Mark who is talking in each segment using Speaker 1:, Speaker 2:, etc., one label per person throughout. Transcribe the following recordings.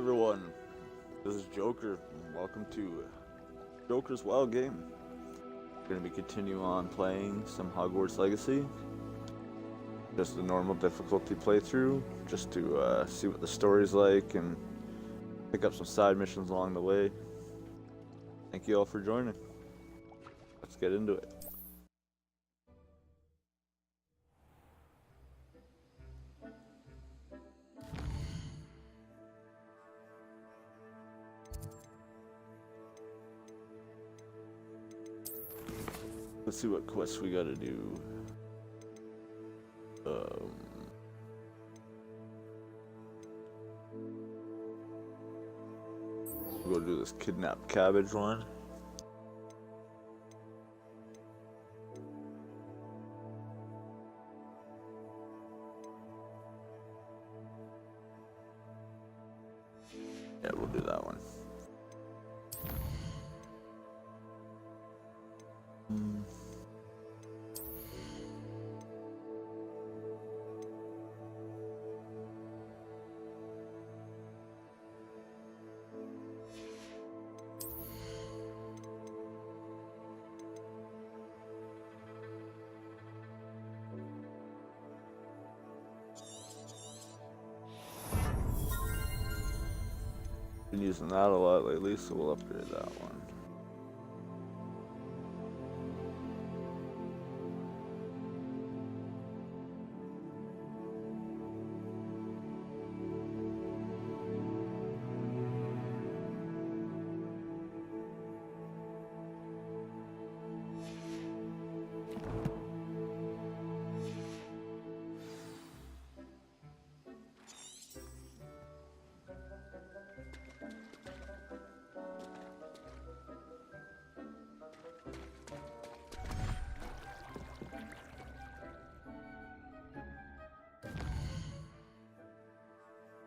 Speaker 1: everyone, this is Joker, and welcome to Joker's Wild Game. We're going to be continuing on playing some Hogwarts Legacy. Just a normal difficulty playthrough, just to see what the story's like and pick up some side missions along the way. Thank you all for joining. Let's get into it. Let's see what quests we gotta do. We'll go do this kidnap cabbage one. Yeah, we'll do that one. Been using that a lot lately, so we'll upgrade that one.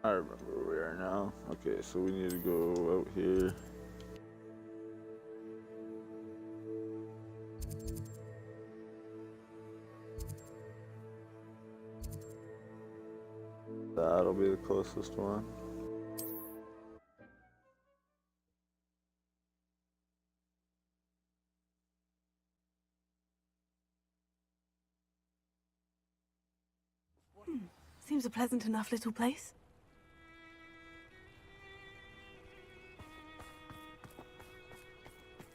Speaker 1: I remember where we are now. Okay, so we need to go out here. That'll be the closest one.
Speaker 2: Seems a pleasant enough little place.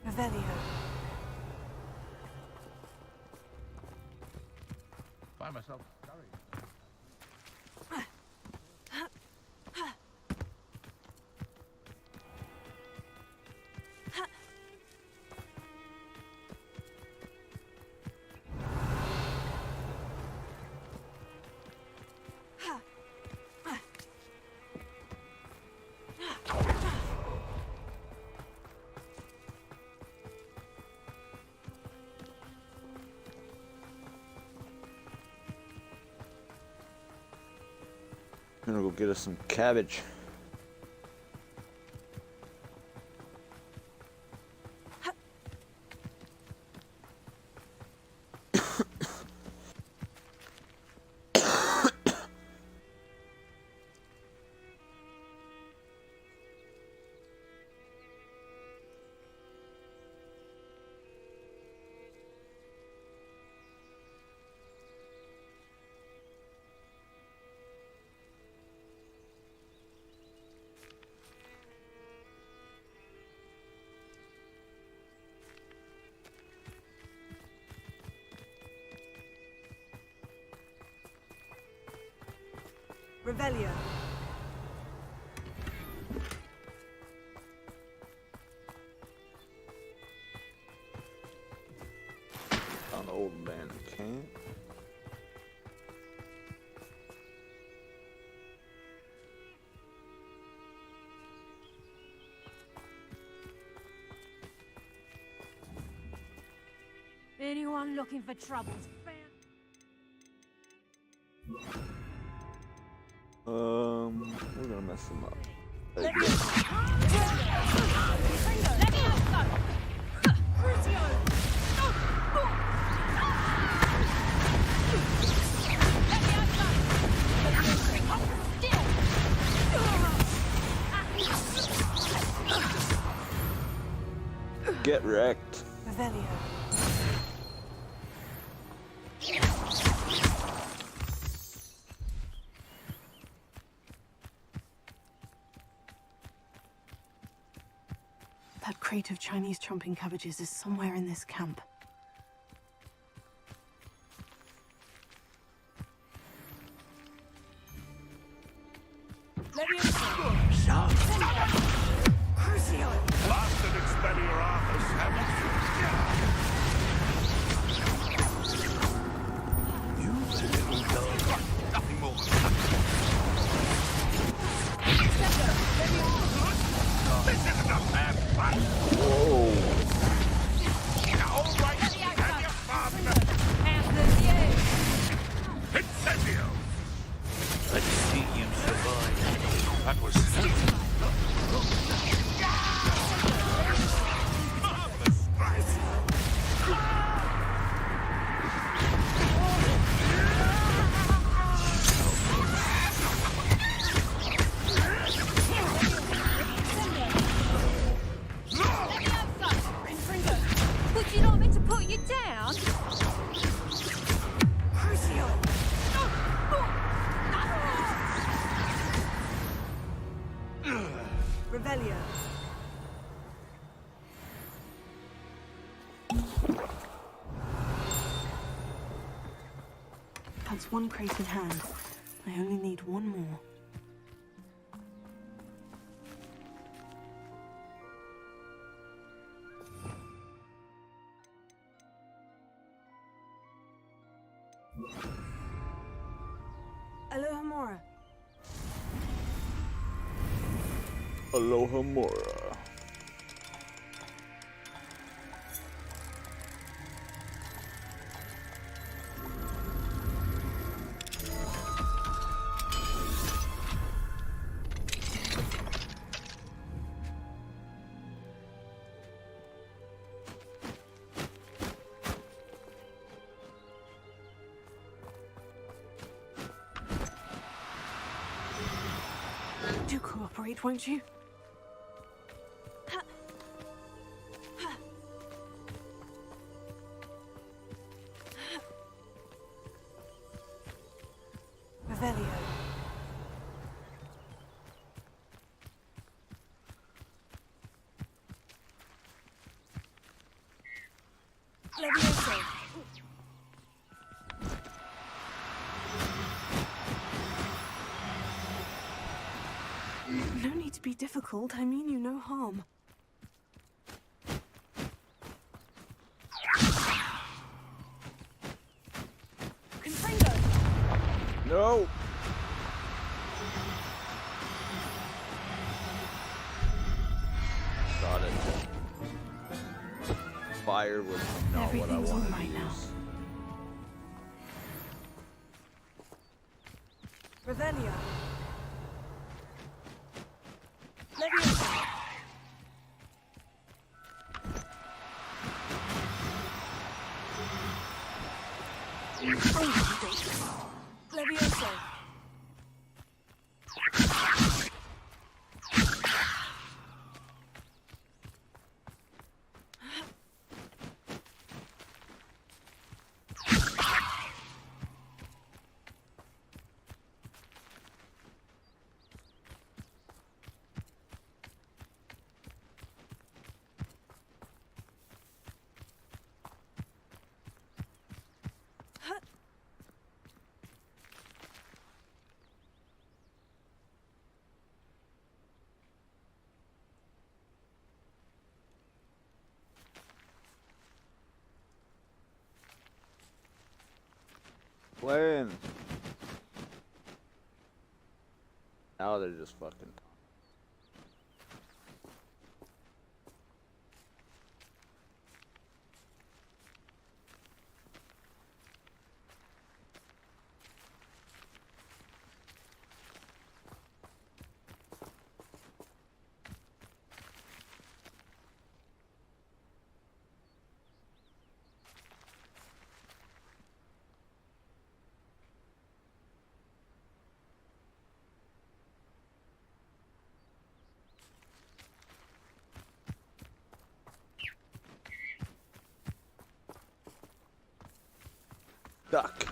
Speaker 2: Revelio.
Speaker 3: Find myself sorry.
Speaker 1: I'm gonna go get us some cabbage.
Speaker 2: Revelio.
Speaker 1: Found the old abandoned camp.
Speaker 4: Anyone looking for trouble?
Speaker 1: We're gonna mess them up.
Speaker 4: Let me go! Crucio! Let me outside! Still!
Speaker 1: Get wrecked.
Speaker 2: Revelio. That crate of Chinese chomping cabbages is somewhere in this camp.
Speaker 3: Blasted Expelliarmus, haven't you? You little dog. Nothing more. This isn't a bad fight.
Speaker 1: Whoa.
Speaker 3: All right, have your fun. Incendio. Let's see you survive. That was marvelous strike.
Speaker 4: Would you like me to put you down?
Speaker 2: Revelio. That's one crate in hand. I only need one more. Aloha Mora.
Speaker 1: Aloha Mora.
Speaker 2: Do cooperate, won't you? Revelio. Levioso. No need to be difficult. I mean you no harm. Confringo.
Speaker 1: No. Got it. Fire was not what I
Speaker 2: Everything's
Speaker 1: wanted
Speaker 2: alright
Speaker 1: to
Speaker 2: now.
Speaker 1: use.
Speaker 2: Revelio. Levioso. Levioso.
Speaker 1: Playing. Now they're just fucking. Duck.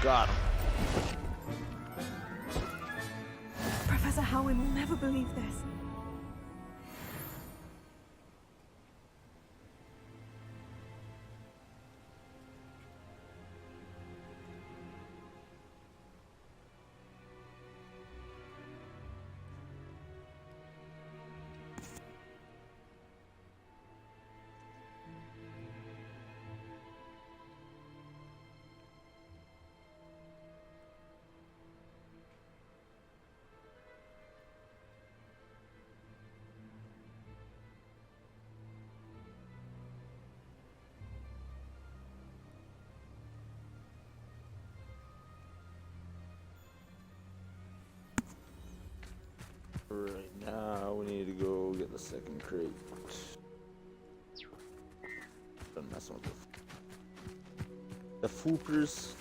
Speaker 1: Got him.
Speaker 2: Professor Howin will never believe this.
Speaker 1: Right now, we need to go get the second crate. Don't mess with the foopers.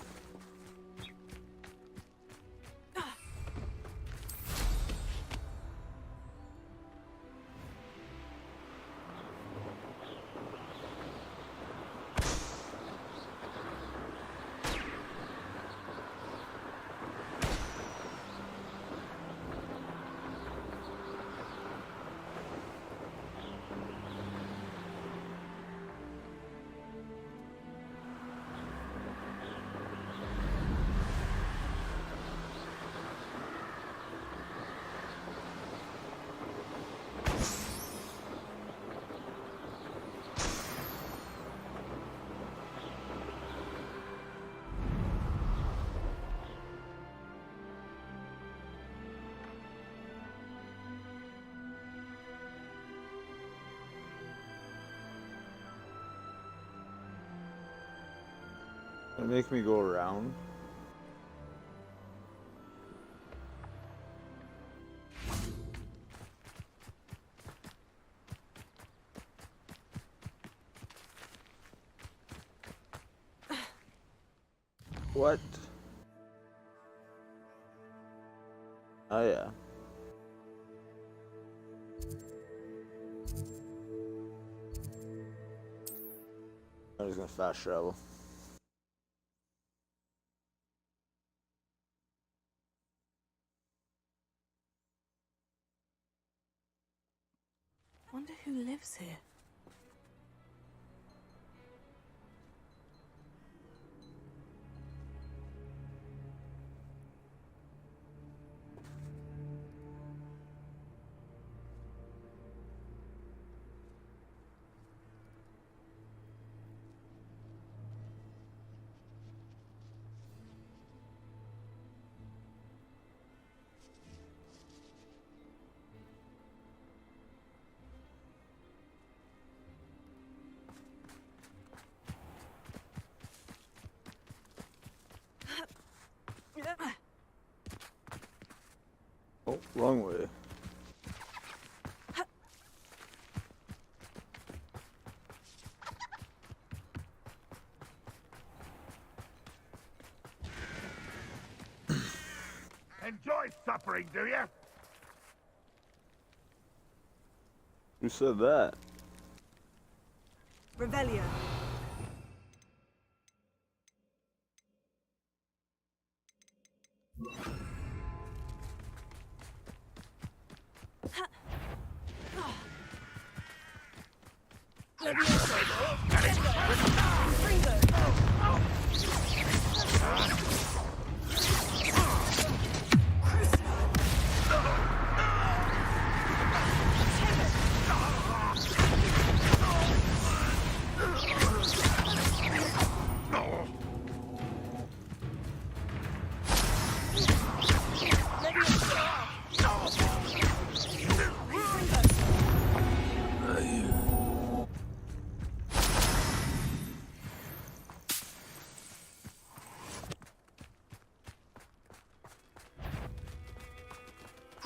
Speaker 1: Gonna make me go around. What? Oh yeah. I'm just gonna fast travel.
Speaker 2: Wonder who lives here.
Speaker 1: Oh, wrong way.
Speaker 3: Enjoy suffering, do you?
Speaker 1: Who said that?
Speaker 2: Revelio.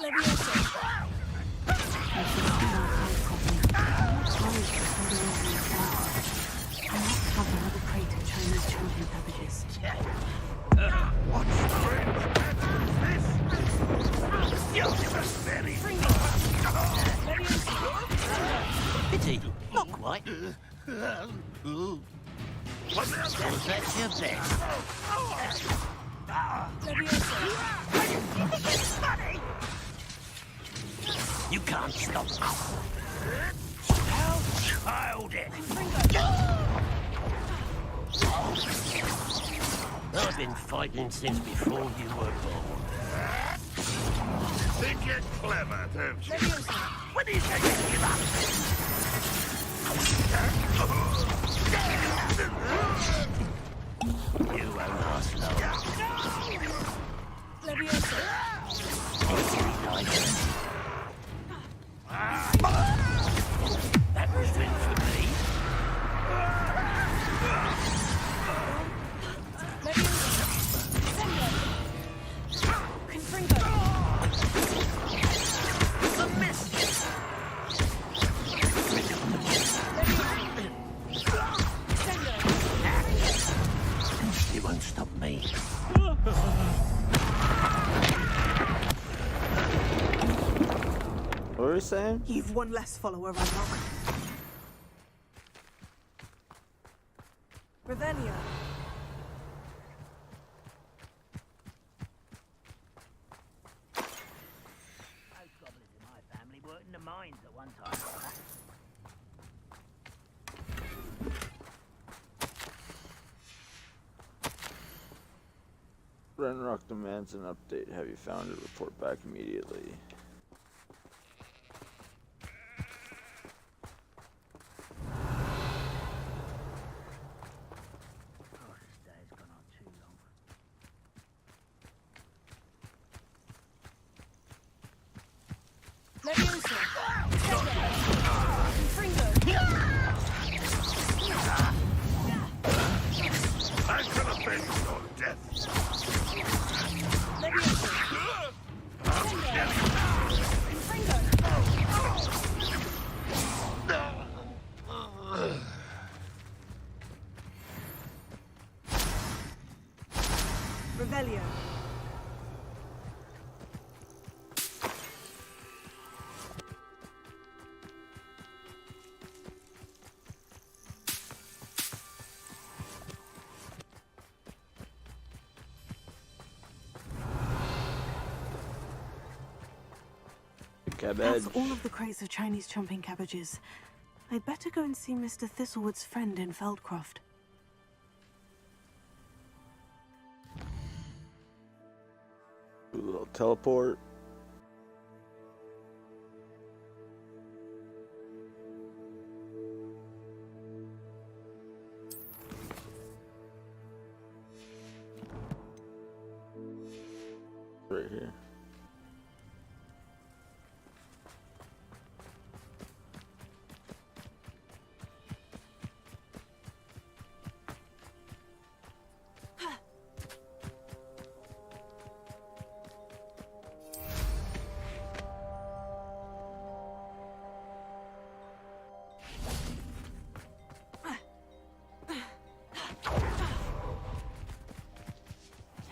Speaker 2: Have another crate of Chinese champion cabbages.
Speaker 3: What strange is this? You're just very
Speaker 5: Pity, not quite.
Speaker 3: What's
Speaker 5: That's your best. You can't stop me. How childish! I've been fighting since before you were born.
Speaker 3: think you're clever, don't you? When do you think you give up?
Speaker 5: You won't last long. That was win for me. A miss. You won't stop me.
Speaker 1: What were you saying?
Speaker 2: You've one less follower, Ranrock. Ravenna.
Speaker 5: Most goblins in my family worked in the mines at one time.
Speaker 1: Renrock demands an update. Have you found it? Report back immediately.
Speaker 5: Gosh, this day's gone on too long.
Speaker 3: I could have been your death.
Speaker 2: Revelio.
Speaker 1: Cabbage.
Speaker 2: That's all of the crates of Chinese chomping cabbages. I'd better go and see Mr. Thistlewood's friend in Feldcroft.
Speaker 1: Do a little teleport. Right here.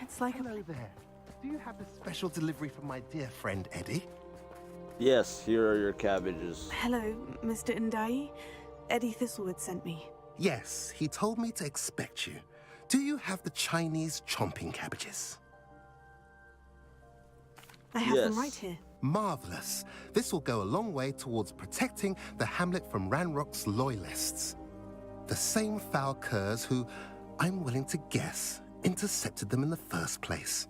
Speaker 2: It's like
Speaker 6: Hello there. Do you have the special delivery from my dear friend Eddie?
Speaker 1: Yes, here are your cabbages.
Speaker 2: Hello, Mr. Ndai. Eddie Thistlewood sent me.
Speaker 6: Yes, he told me to expect you. Do you have the Chinese chomping cabbages?
Speaker 2: I have them
Speaker 1: Yes.
Speaker 2: right here.
Speaker 6: Marvelous. This will go a long way towards protecting the hamlet from Ranrock's loyalists. The same foul curs who, I'm willing to guess, intercepted them in the first place,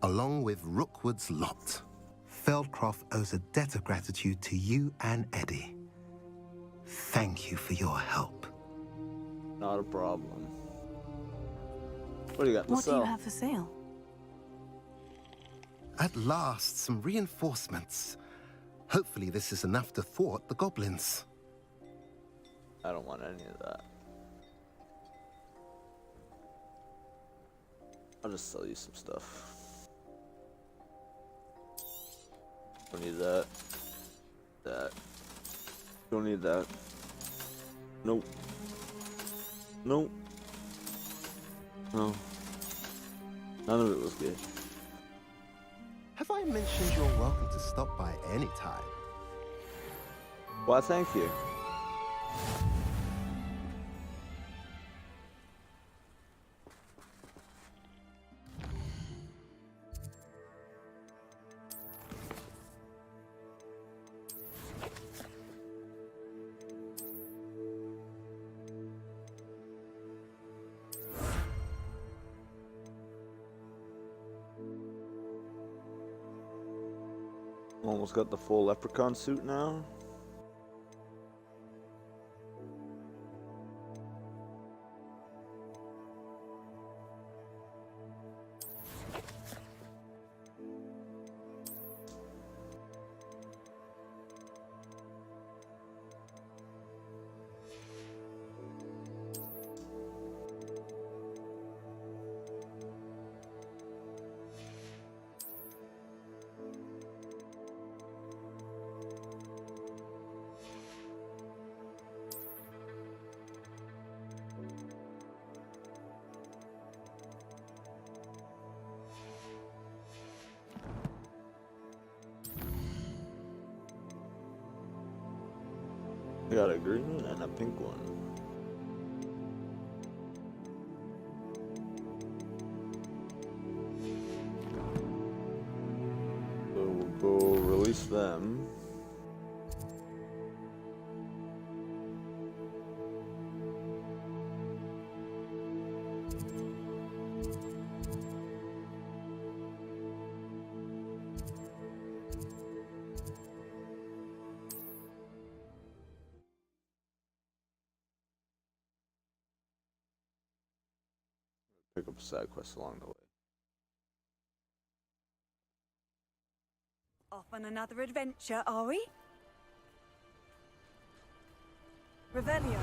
Speaker 6: along with Rookwood's lot. Feldcroft owes a debt of gratitude to you and Eddie. Thank you for your help.
Speaker 1: Not a problem. What do you got to
Speaker 2: What do
Speaker 1: sell?
Speaker 2: you have for sale?
Speaker 6: At last, some reinforcements. Hopefully this is enough to thwart the goblins.
Speaker 1: I don't want any of that. I'll just sell you some stuff. Don't need that. That. Don't need that. Nope. Nope. No. None of it was good.
Speaker 6: Have I mentioned you're welcome to stop by any time?
Speaker 1: Why, thank you. Almost got the full leprechaun suit now. I got a green and a pink one. So we'll go release them. Pick up a side quest along the way.
Speaker 4: Off on another adventure, are we? Revelio.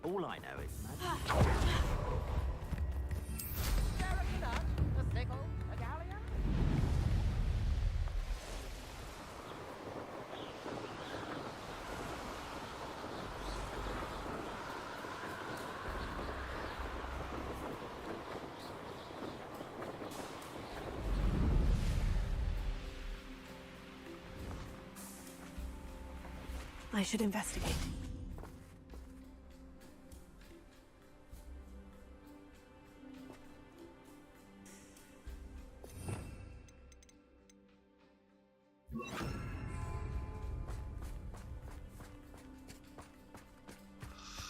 Speaker 5: All I know is
Speaker 2: I should investigate.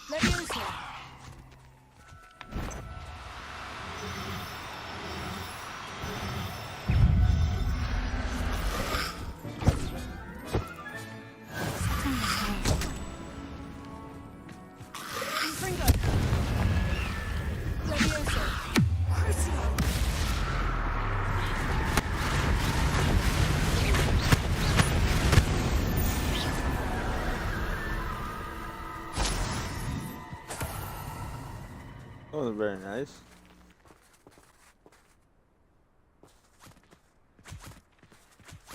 Speaker 4: Leviosa. Confringo. Leviosa. Crucio.
Speaker 1: That was very nice.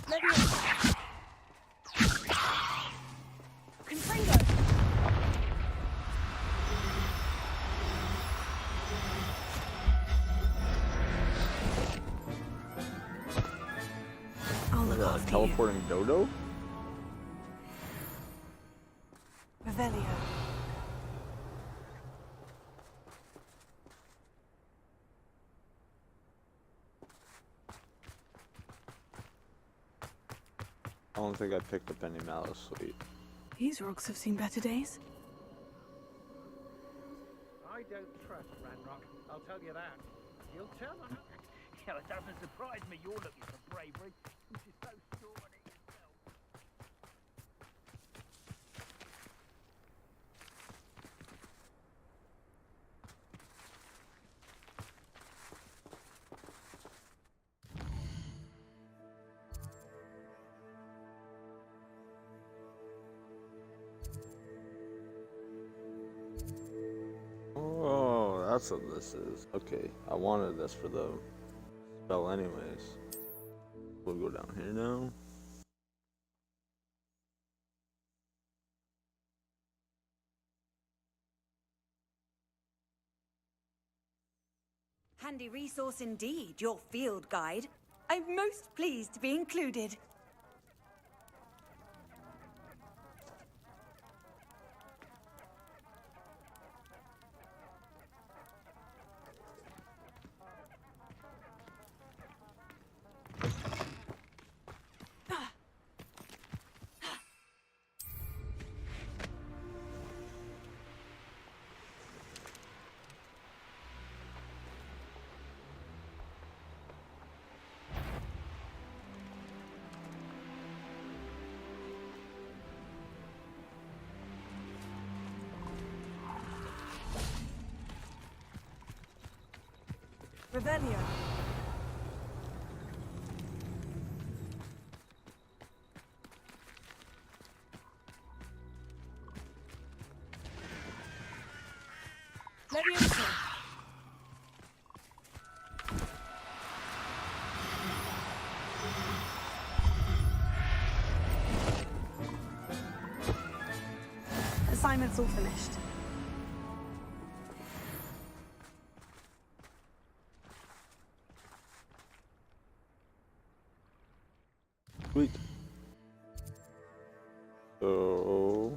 Speaker 4: Leviosa. Confringo.
Speaker 2: I'll look
Speaker 1: A
Speaker 2: after you.
Speaker 1: teleporting dodo?
Speaker 2: Revelio.
Speaker 1: I don't think I picked up any Malice Sweet.
Speaker 2: These rocks have seen better days.
Speaker 3: I don't trust Ranrock, I'll tell you that. He'll turn on...
Speaker 5: Yeah, it doesn't surprise me you're looking for bravery, which is so sure on it yourself.
Speaker 1: That's what this is. Okay, I wanted this for the spell anyways. We'll go down here now.
Speaker 4: Handy resource indeed, your field guide. I'm most pleased to be included. Revelio. Leviosa.
Speaker 2: Assignment's all finished.
Speaker 1: Sweet. So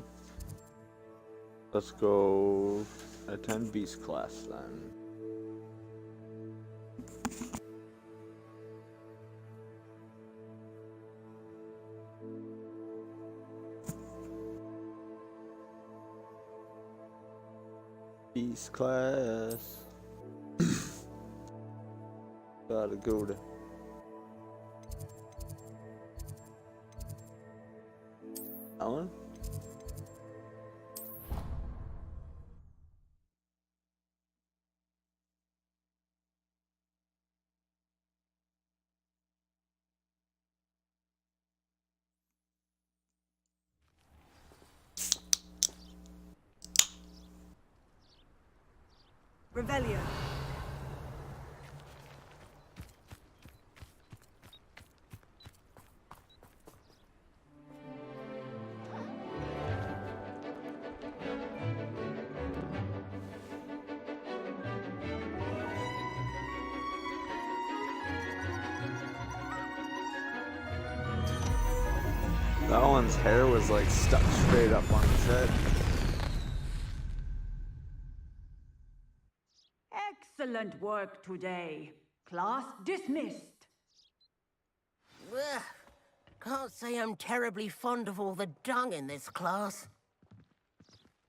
Speaker 1: let's go attend Beast class then. Beast class. Gotta go to Alan?
Speaker 4: Revelio.
Speaker 1: That one's hair was like stuck straight up on his head.
Speaker 7: Excellent work today. Class dismissed.
Speaker 8: Ugh. Can't say I'm terribly fond of all the dung in this class.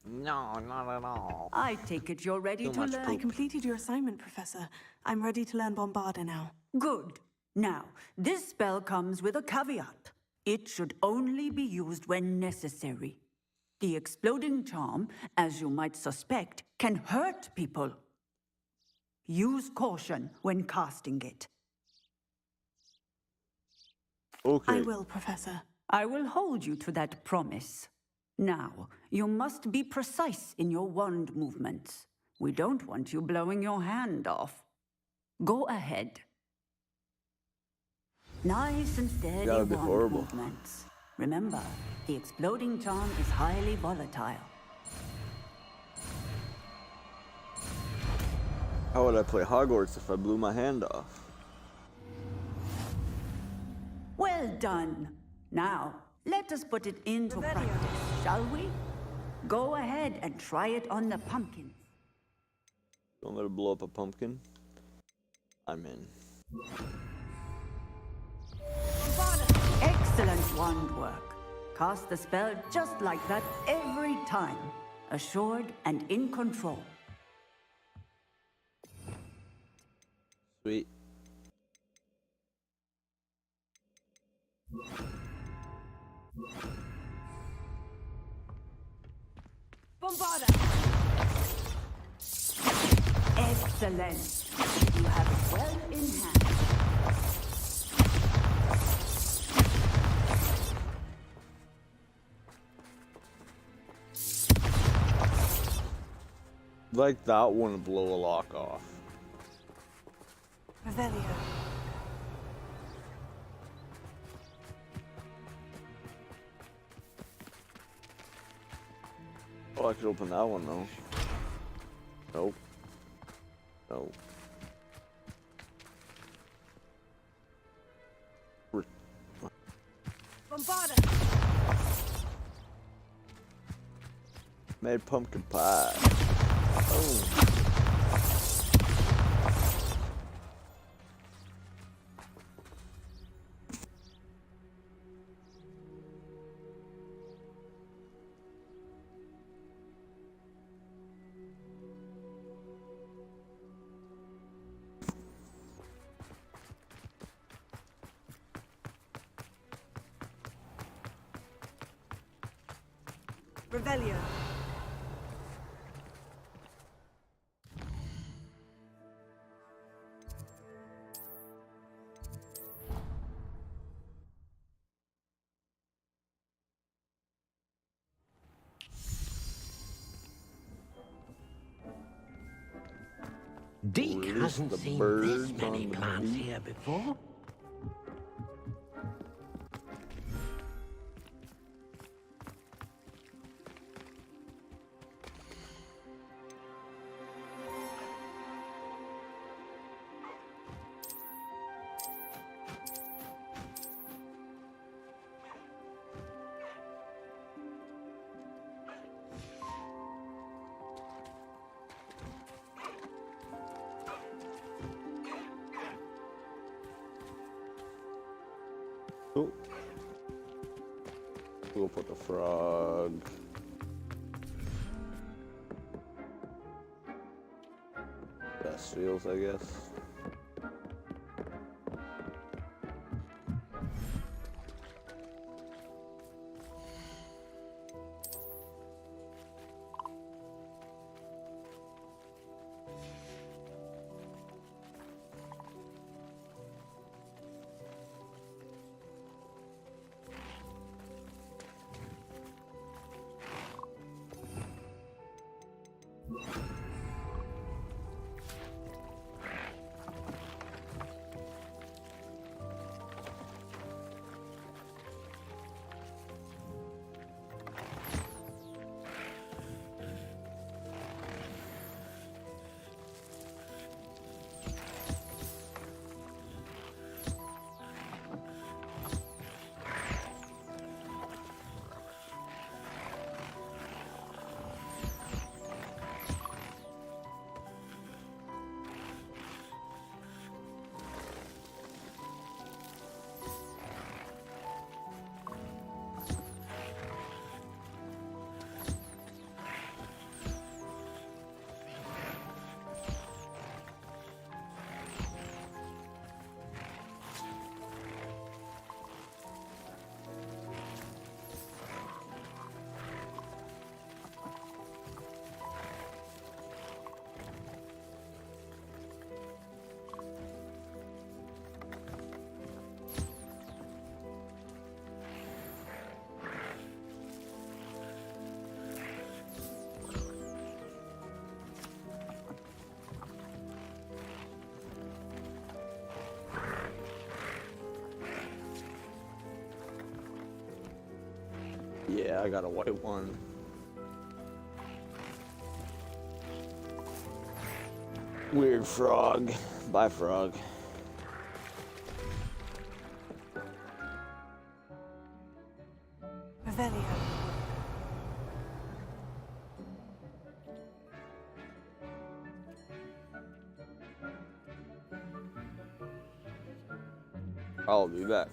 Speaker 1: No, not at all.
Speaker 7: I take it you're ready
Speaker 1: Too
Speaker 7: to
Speaker 1: much
Speaker 7: learn.
Speaker 2: I completed your assignment, Professor. I'm ready to learn Bombarda now.
Speaker 7: Good. Now, this spell comes with a caveat. It should only be used when necessary. The exploding charm, as you might suspect, can hurt people. Use caution when casting it.
Speaker 1: Okay.
Speaker 2: I will, Professor.
Speaker 7: I will hold you to that promise. Now, you must be precise in your wand movements. We don't want you blowing your hand off. Go ahead. Nice and steady
Speaker 1: That'd be
Speaker 7: wand
Speaker 1: horrible.
Speaker 7: movements. Remember, the exploding charm is highly volatile.
Speaker 1: How would I play Hogwarts if I blew my hand off?
Speaker 7: Well done. Now, let us put it into
Speaker 4: Revelio.
Speaker 7: practice, shall we? Go ahead and try it on the pumpkins.
Speaker 1: Don't let it blow up a pumpkin. I'm in.
Speaker 7: Excellent wand work. Cast the spell just like that every time. Assured and in control.
Speaker 1: Sweet.
Speaker 4: Bombarda.
Speaker 7: Excellent. You have it well in hand.
Speaker 1: Like that wouldn't blow a lock off.
Speaker 2: Revelio.
Speaker 1: Oh, I could open that one though. Nope. Nope.
Speaker 2: Bombarda.
Speaker 1: Made pumpkin pie. Oh.
Speaker 2: Revelio.
Speaker 8: Deke
Speaker 1: Release
Speaker 8: hasn't
Speaker 1: the
Speaker 8: seen
Speaker 1: birds
Speaker 8: this many
Speaker 1: on the
Speaker 8: plants
Speaker 1: beat.
Speaker 8: here before.
Speaker 1: Oh. We'll put the frog. Bestials, I guess. Yeah, I got a white one. Weird frog. Bye, frog.
Speaker 2: Revelio.
Speaker 1: I'll be back.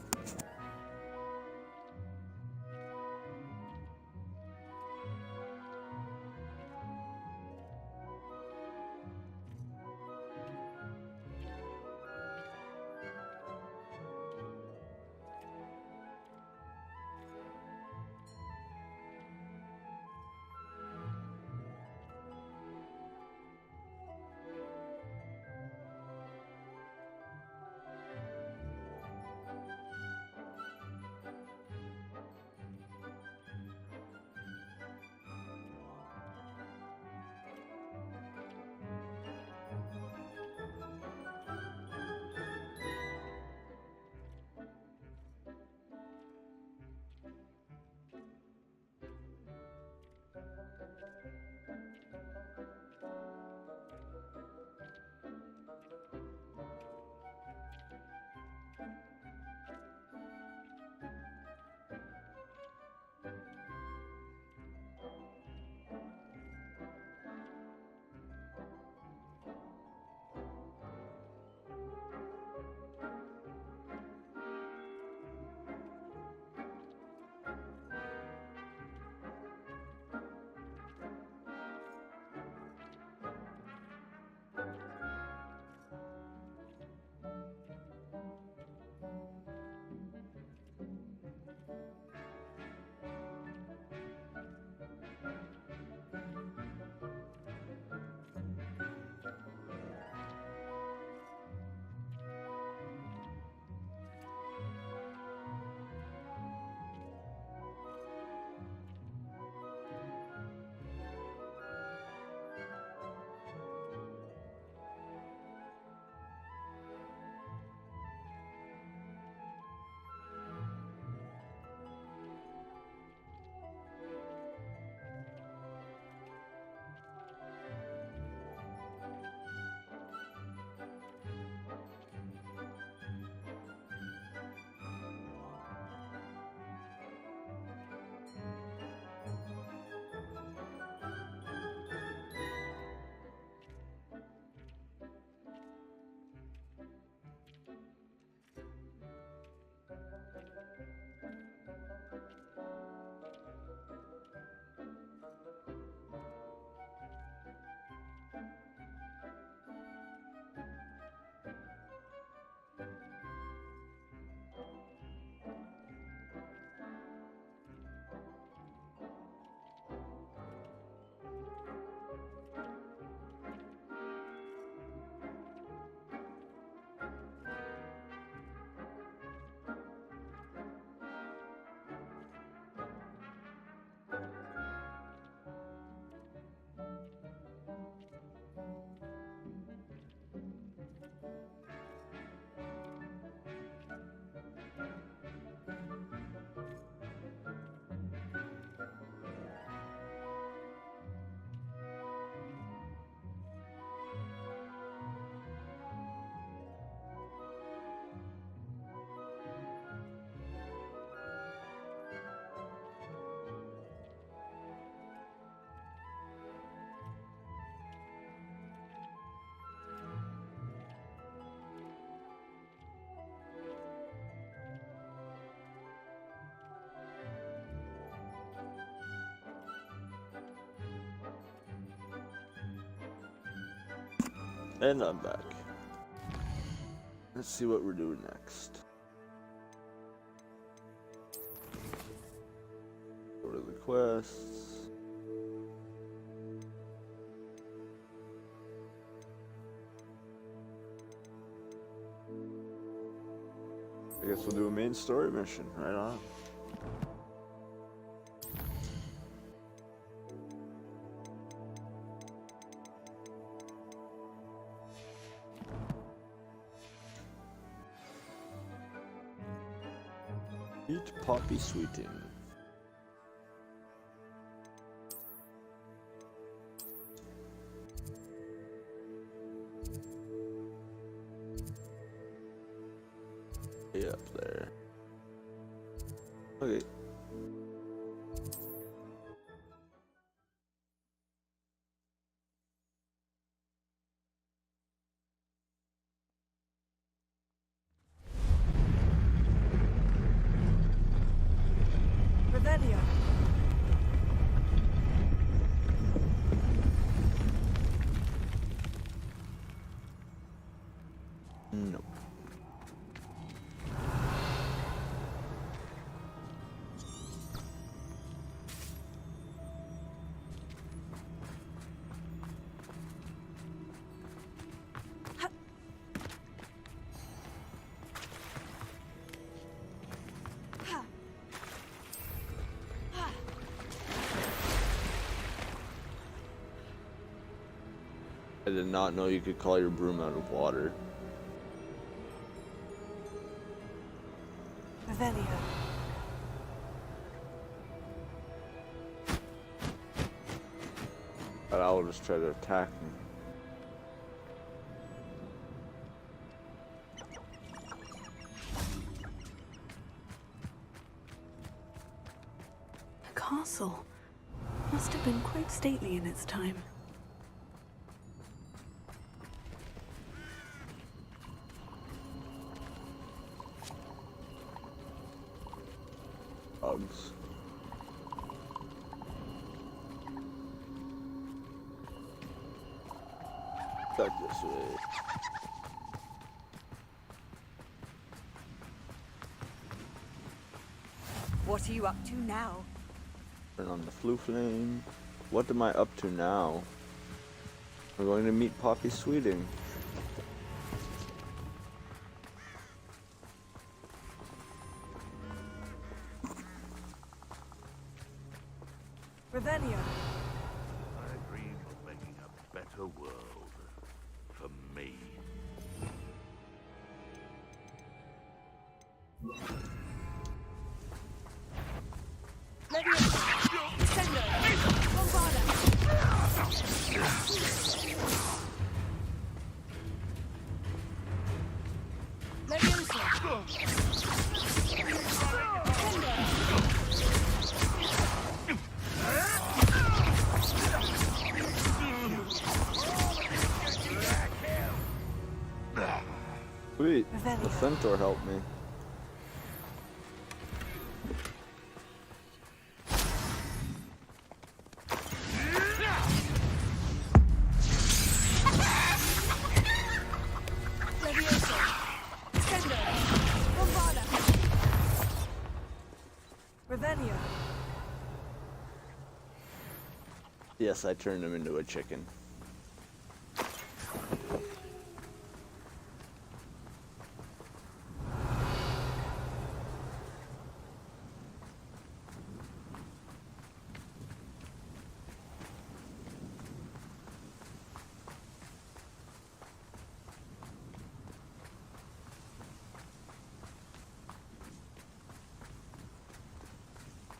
Speaker 1: And I'm back. Let's see what we're doing next. Go to the quests. I guess we'll do a main story mission. Right on. Eat poppy sweeting. Way up there. Okay.
Speaker 2: Revelio.
Speaker 1: Nope. I did not know you could call your broom out of water.
Speaker 2: Revelio.
Speaker 1: But I'll just try to attack me.
Speaker 2: The castle must have been quite stately in its time.
Speaker 1: Bugs. Back this way.
Speaker 4: What are you up to now?
Speaker 1: Turn on the flue flame. What am I up to now? We're going to meet Poppy Sweeting.
Speaker 2: Revelio.
Speaker 5: I dream of making a better world for me.
Speaker 1: Sweet. The centaur helped me.
Speaker 2: Revelio.
Speaker 1: Yes, I turned him into a chicken.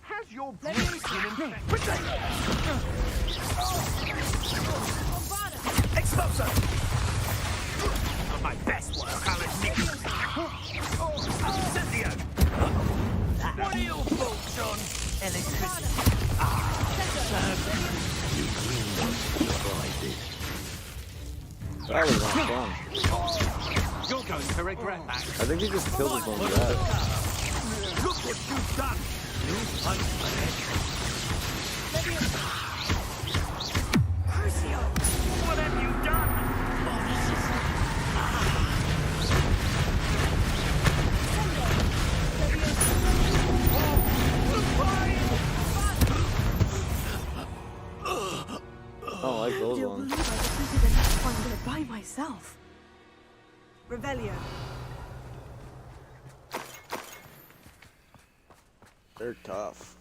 Speaker 5: Has your brain been infected? Exploso! On my best work, I'll admit. Cynthia! What are your thoughts on electricity?
Speaker 1: That was not fun.
Speaker 5: You're going to regret that.
Speaker 1: I think he just killed his own dad.
Speaker 5: Look what you've done! You fight Crucio! What have you done?
Speaker 2: myself. Revelio.
Speaker 1: They're tough.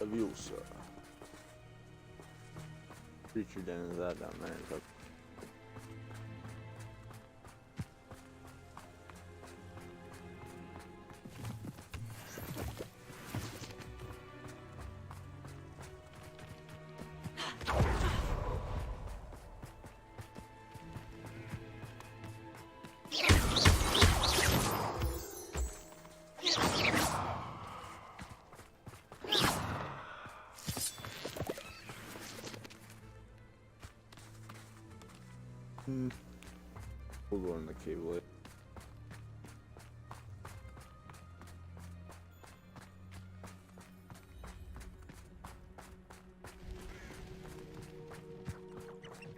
Speaker 1: Aviosa. Creature den is that down there? Is that... We'll go in the cable.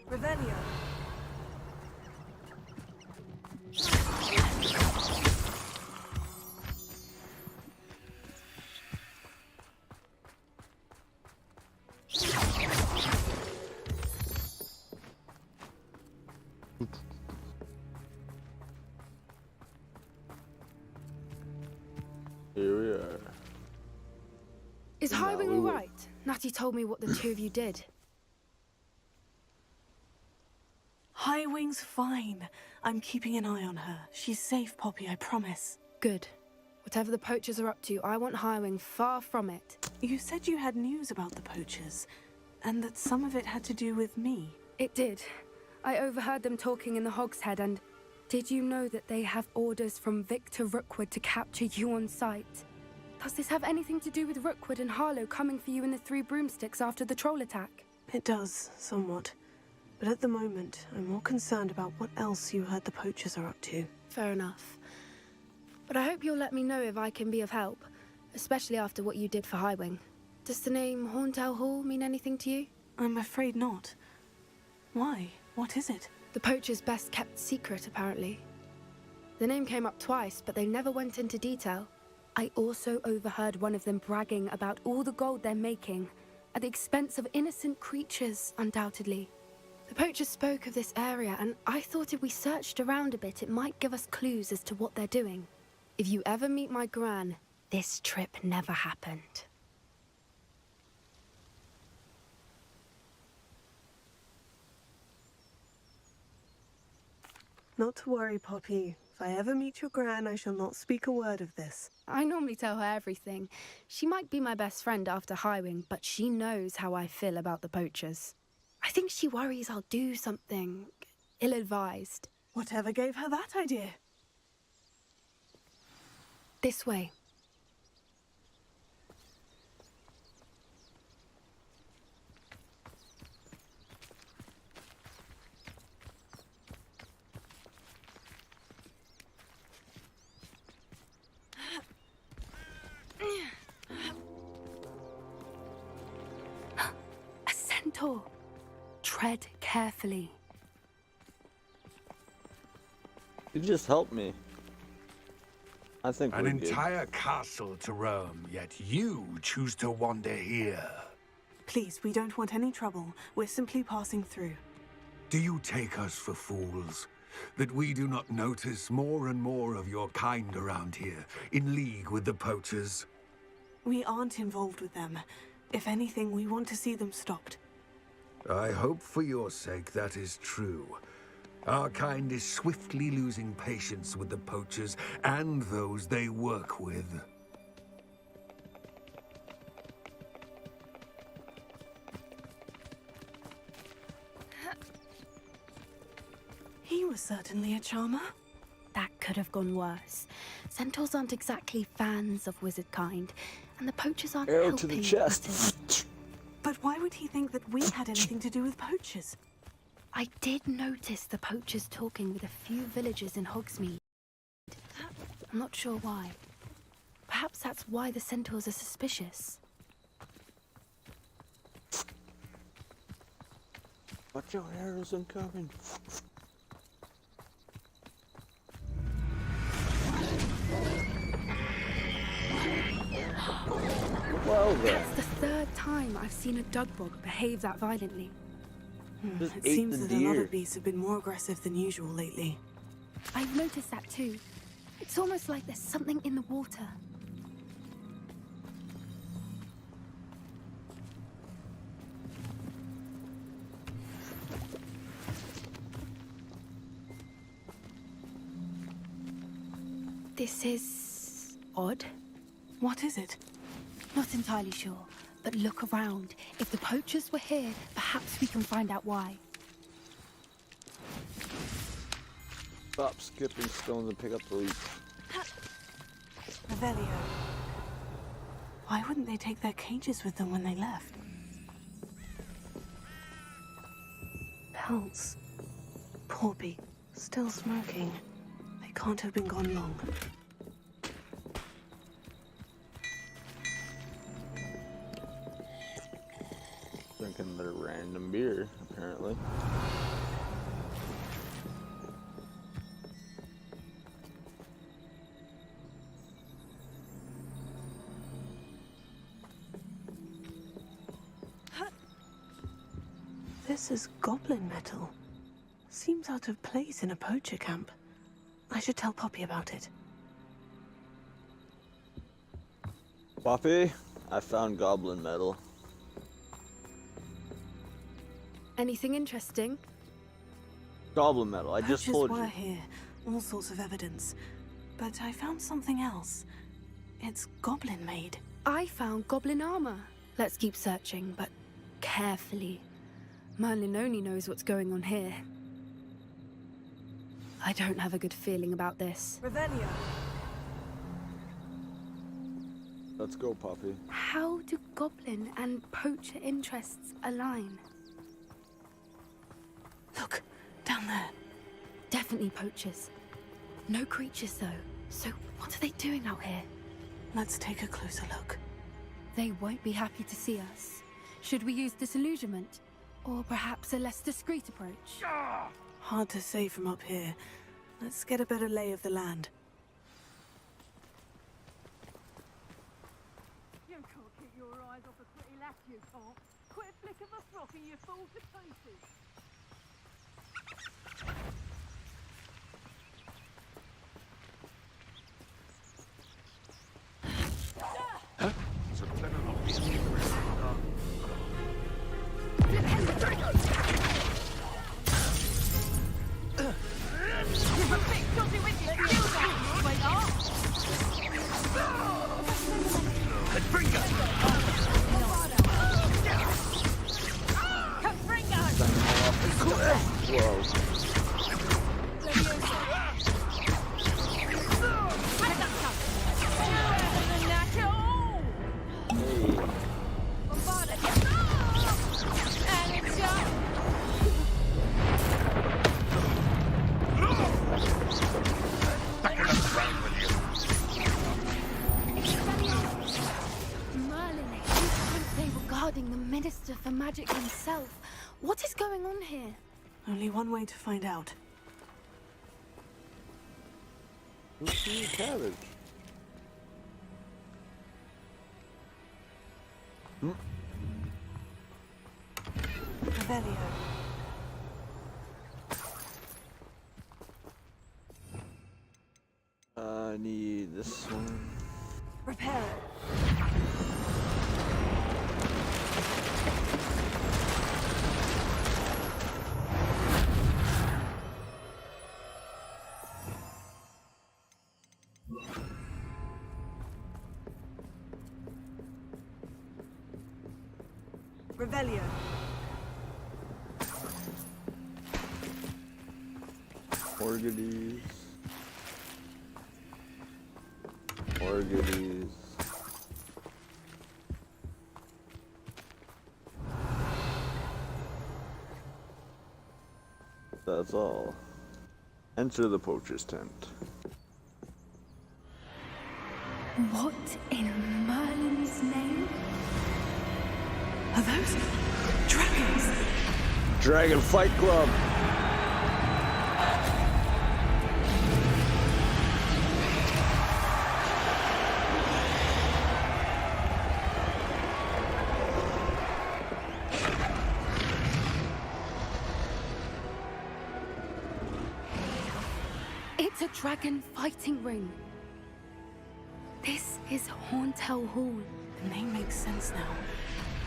Speaker 2: Revelio.
Speaker 1: Here we are.
Speaker 9: Is
Speaker 1: No,
Speaker 9: Highwing
Speaker 1: we
Speaker 9: all
Speaker 1: will-
Speaker 9: right? Natty told me what the two of you did.
Speaker 2: Highwing's fine. I'm keeping an eye on her. She's safe, Poppy, I promise.
Speaker 9: Good. Whatever the poachers are up to, I want Highwing far from it.
Speaker 2: You said you had news about the poachers, and that some of it had to do with me.
Speaker 9: It did. I overheard them talking in the Hogshead, and did you know that they have orders from Victor Rookwood to capture you on sight? Does this have anything to do with Rookwood and Harlow coming for you in the Three Broomsticks after the troll attack?
Speaker 2: It does, somewhat. But at the moment, I'm more concerned about what else you heard the poachers are up to.
Speaker 9: Fair enough. But I hope you'll let me know if I can be of help, especially after what you did for Highwing. Does the name Horntail Hall mean anything to you?
Speaker 2: I'm afraid not. Why? What is it?
Speaker 9: The poachers' best kept secret, apparently. The name came up twice, but they never went into detail. I also overheard one of them bragging about all the gold they're making, at the expense of innocent creatures, undoubtedly. The poachers spoke of this area, and I thought if we searched around a bit, it might give us clues as to what they're doing. If you ever meet my gran, this trip never happened.
Speaker 2: Not to worry, Poppy. If I ever meet your gran, I shall not speak a word of this.
Speaker 9: I normally tell her everything. She might be my best friend after Highwing, but she knows how I feel about the poachers. I think she worries I'll do something ill-advised.
Speaker 2: Whatever gave her that idea?
Speaker 9: This way. A centaur. Tread carefully.
Speaker 1: You just helped me. I think
Speaker 5: An
Speaker 1: we're good.
Speaker 5: entire castle to roam, yet you choose to wander here.
Speaker 2: Please, we don't want any trouble. We're simply passing through.
Speaker 5: Do you take us for fools? That we do not notice more and more of your kind around here, in league with the poachers?
Speaker 2: We aren't involved with them. If anything, we want to see them stopped.
Speaker 5: I hope for your sake that is true. Our kind is swiftly losing patience with the poachers and those they work with.
Speaker 2: He was certainly a charmer.
Speaker 9: That could have gone worse. Centaurs aren't exactly fans of wizard kind, and the poachers aren't
Speaker 1: Arrow
Speaker 9: helping
Speaker 1: to the
Speaker 9: matters.
Speaker 1: chest.
Speaker 2: But why would he think that we had anything to do with poachers?
Speaker 9: I did notice the poachers talking with a few villagers in Hogsmeade. I'm not sure why. Perhaps that's why the centaurs are suspicious.
Speaker 1: Watch out, arrows incoming. Well then.
Speaker 9: That's the third time I've seen a dugbog behave that violently.
Speaker 1: Just
Speaker 2: It
Speaker 1: ate
Speaker 2: seems
Speaker 1: the
Speaker 2: that a lot
Speaker 1: deer.
Speaker 2: of beasts have been more aggressive than usual lately.
Speaker 9: I've noticed that too. It's almost like there's something in the water. This is odd.
Speaker 2: What is it?
Speaker 9: Not entirely sure, but look around. If the poachers were here, perhaps we can find out why.
Speaker 1: Stop skipping stones and pick up the leaf.
Speaker 2: Revelio. Why wouldn't they take their cages with them when they left? Pelts. Porby. Still smoking. They can't have been gone long.
Speaker 1: Drinking their random beer, apparently.
Speaker 2: This is goblin metal. Seems out of place in a poacher camp. I should tell Poppy about it.
Speaker 1: Poppy, I found goblin metal.
Speaker 9: Anything interesting?
Speaker 1: Goblin metal, I just
Speaker 2: Poachers
Speaker 1: told
Speaker 2: were
Speaker 1: you.
Speaker 2: here, all sorts of evidence. But I found something else. It's goblin made.
Speaker 9: I found goblin armor. Let's keep searching, but carefully. Merlin only knows what's going on here. I don't have a good feeling about this.
Speaker 4: Revelio.
Speaker 1: Let's go, Poppy.
Speaker 9: How do goblin and poacher interests align?
Speaker 2: Look, down there.
Speaker 9: Definitely poachers. No creatures, though. So what are they doing out here?
Speaker 2: Let's take a closer look.
Speaker 9: They won't be happy to see us. Should we use disillusionment? Or perhaps a less discreet approach?
Speaker 2: Hard to say from up here. Let's get a better lay of the land.
Speaker 10: You can't keep your eyes off a pretty lass, you can't. Quit a flick of a frock and you fall to pieces.
Speaker 9: Minister for Magic himself. What is going on here?
Speaker 2: Only one way to find out.
Speaker 1: Who's cabbage?
Speaker 2: Revelio.
Speaker 1: I need this one.
Speaker 4: Repair. Revelio.
Speaker 1: Orgides. Orgides. That's all. Enter the poacher's tent.
Speaker 9: What in Merlin's name?
Speaker 2: Are those dragons?
Speaker 1: Dragon Fight Club!
Speaker 9: It's a dragon fighting ring. This is Horntail Hall.
Speaker 2: The name makes sense now.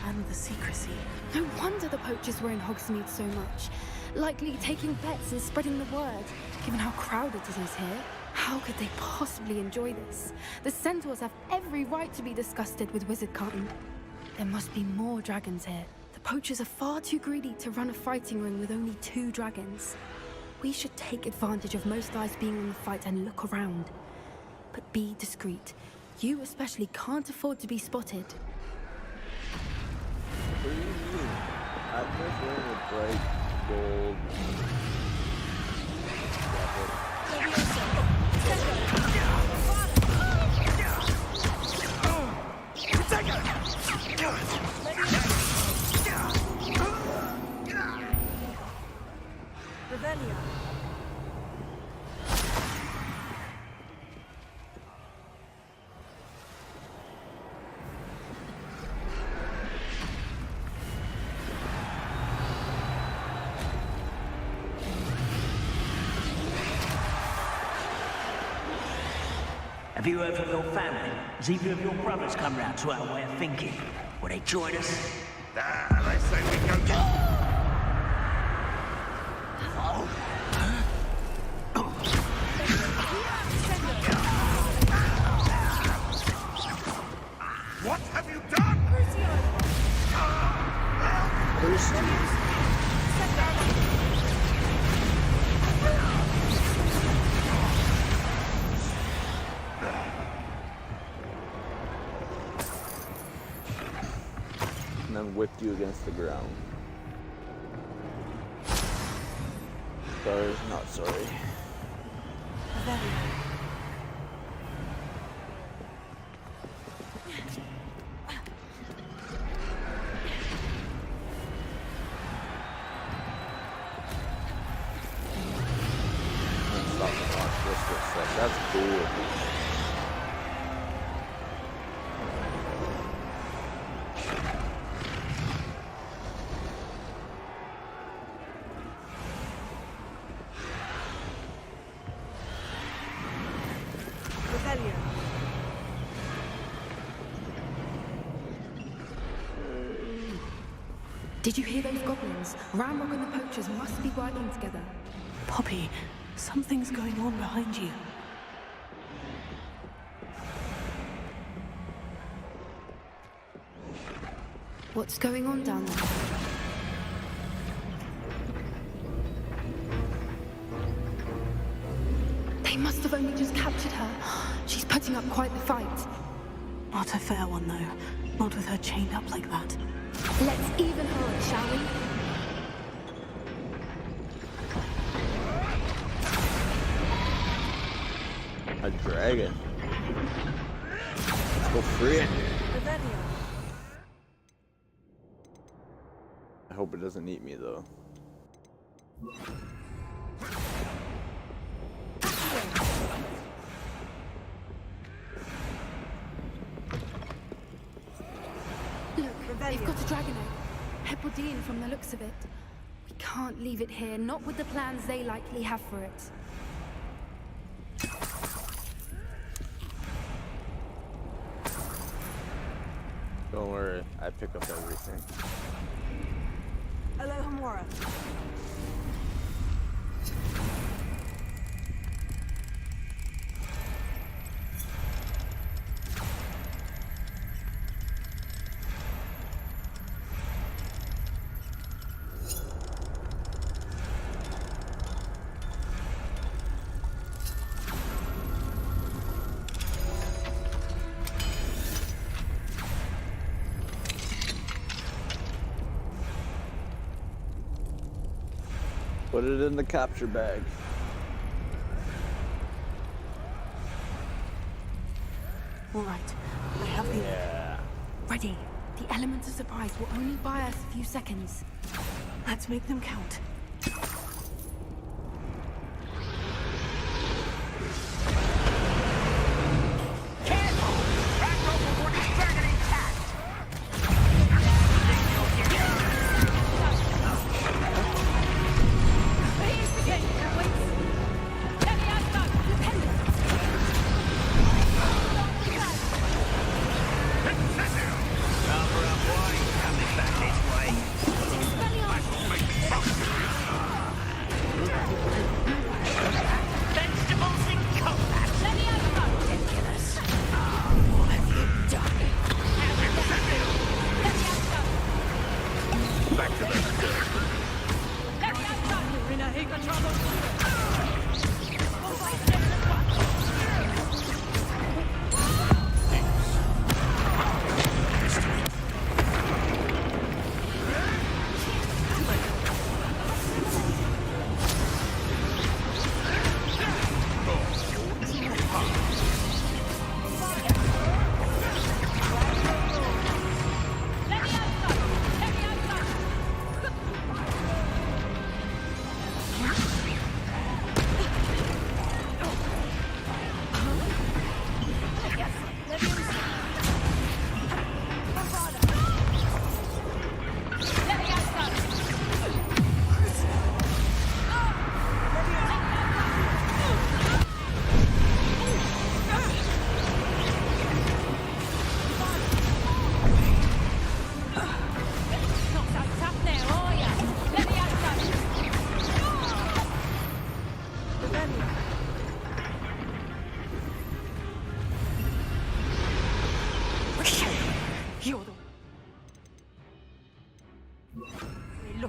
Speaker 2: And the secrecy.
Speaker 9: No wonder the poachers were in Hogsmeade so much. Likely taking bets and spreading the word, given how crowded it is here. How could they possibly enjoy this? The centaurs have every right to be disgusted with wizard cutting. There must be more dragons here. The poachers are far too greedy to run a fighting ring with only 2 dragons. We should take advantage of most eyes being on the fight and look around. But be discreet. You especially can't afford to be spotted.
Speaker 1: What do you mean? I'm just wearing a bright gold
Speaker 4: Revelia.
Speaker 11: Have you heard from your family? Has either of your brothers come round to our way of thinking? Will they join us?
Speaker 5: They say we go get... What have you done?
Speaker 1: and then whipped you against the ground. Sorry, not sorry. Stop and watch this for a sec. That's cool.
Speaker 9: Did you hear those goblins? Ramrock and the poachers must be working together.
Speaker 2: Poppy, something's going on behind you.
Speaker 9: What's going on down there? They must have only just captured her. She's putting up quite the fight.
Speaker 2: Not a fair one, though. Not with her chained up like that.
Speaker 9: Let's even her up, shall we?
Speaker 1: A dragon. Let's go free it. I hope it doesn't eat me though.
Speaker 9: Look, they've got a dragon egg. Hebridean from the looks of it. We can't leave it here, not with the plans they likely have for it.
Speaker 1: Don't worry, I pick up everything.
Speaker 4: Hello, Hamora.
Speaker 1: Put it in the capture bag.
Speaker 2: All right, I have the...
Speaker 1: Yeah.
Speaker 9: Ready. The element of surprise will only buy us a few seconds.
Speaker 2: Let's make them count.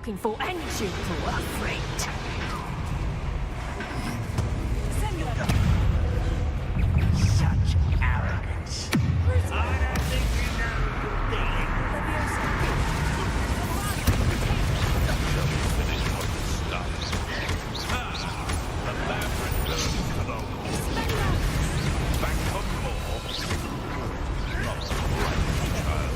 Speaker 10: looking for, and you for a friend.
Speaker 11: Such arrogance. I don't think you know who you're dealing the labyrinth goes alone. Back on board. Not right, child.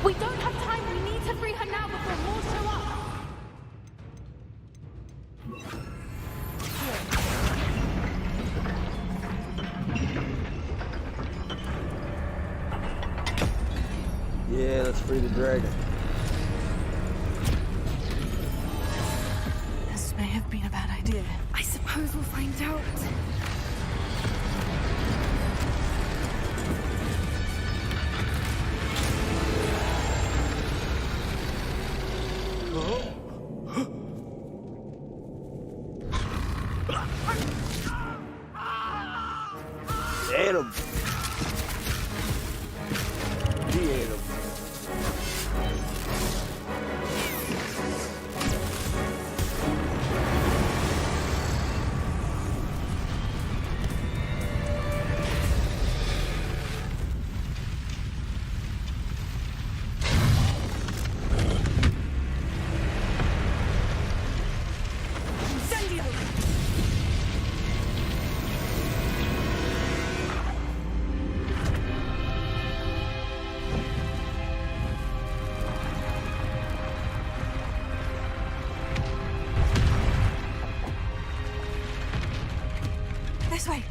Speaker 9: We don't have time. We need to free her now before more show up.
Speaker 1: Yeah, let's free the dragon.
Speaker 2: This may have been a bad idea.
Speaker 9: I suppose we'll find out.
Speaker 1: Ate him. He ate him.
Speaker 2: This way.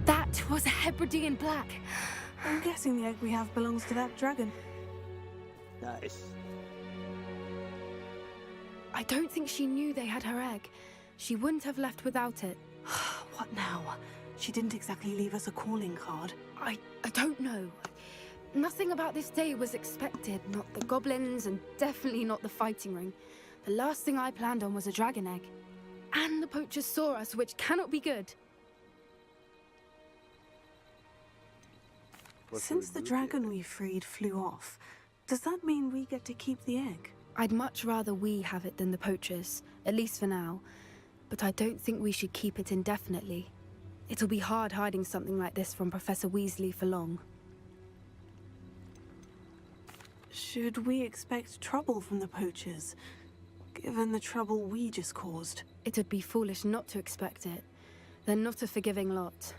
Speaker 9: That was a Hebridean black.
Speaker 2: I'm guessing the egg we have belongs to that dragon.
Speaker 1: Nice.
Speaker 9: I don't think she knew they had her egg. She wouldn't have left without it.
Speaker 2: What now? She didn't exactly leave us a calling card.
Speaker 9: I don't know. Nothing about this day was expected. Not the goblins, and definitely not the fighting ring. The last thing I planned on was a dragon egg. And the poachers saw us, which cannot be good.
Speaker 2: Since the dragon we freed flew off, does that mean we get to keep the egg?
Speaker 9: I'd much rather we have it than the poachers, at least for now. But I don't think we should keep it indefinitely. It'll be hard hiding something like this from Professor Weasley for long.
Speaker 2: Should we expect trouble from the poachers, given the trouble we just caused?
Speaker 9: It'd be foolish not to expect it. They're not a forgiving lot.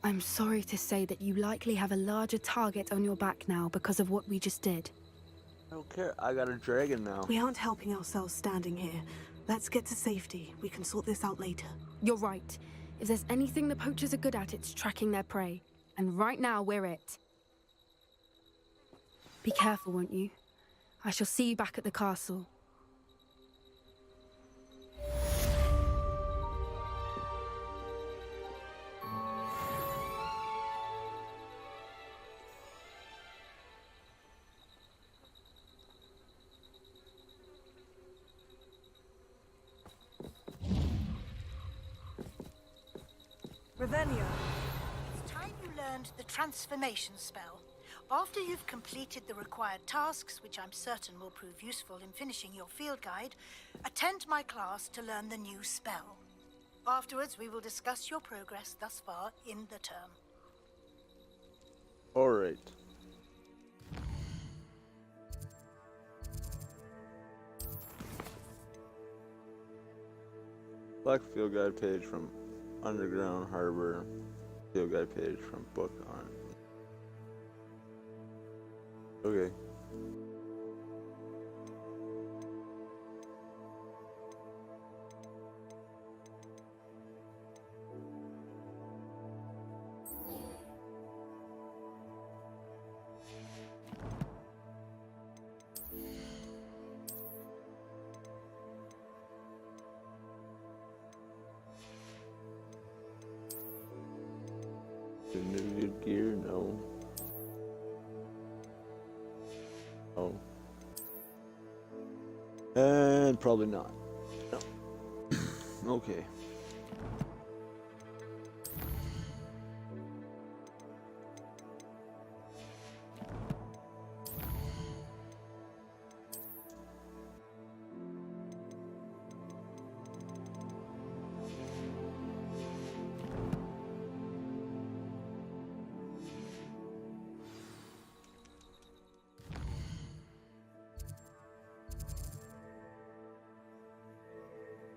Speaker 9: I'm sorry to say that you likely have a larger target on your back now because of what we just did.
Speaker 1: I don't care. I got a dragon now.
Speaker 2: We aren't helping ourselves standing here. Let's get to safety. We can sort this out later.
Speaker 9: You're right. If there's anything the poachers are good at, it's tracking their prey. And right now, we're it. Be careful, won't you? I shall see you back at the castle.
Speaker 12: Revelio, it's time you learned the transformation spell. After you've completed the required tasks, which I'm certain will prove useful in finishing your field guide, attend my class to learn the new spell. Afterwards, we will discuss your progress thus far in the term.
Speaker 1: Alright. Black field guide page from Underground Harbor. Field guide page from book on. Okay. New gear, no. Oh. And probably not. No. Okay.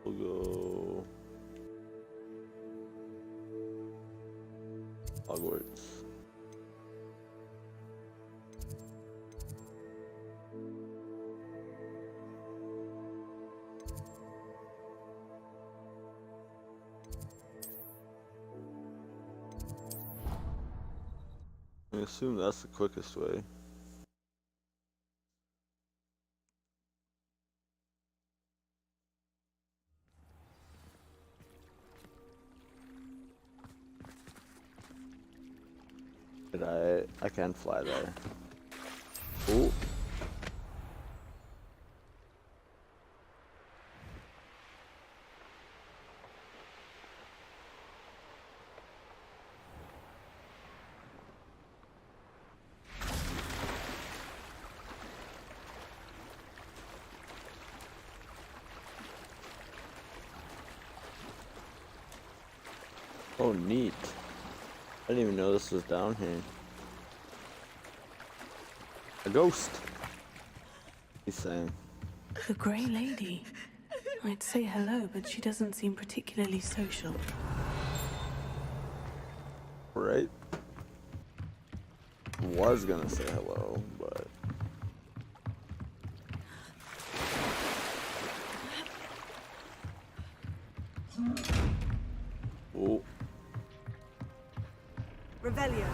Speaker 1: We'll go Hogwarts. I assume that's the quickest way. But I can't fly there. Oh. Oh, neat. I didn't even know this was down here. A ghost. He's saying.
Speaker 2: The Grey Lady. I'd say hello, but she doesn't seem particularly social.
Speaker 1: Right? Was gonna say hello, but... Oh.
Speaker 12: Revelio.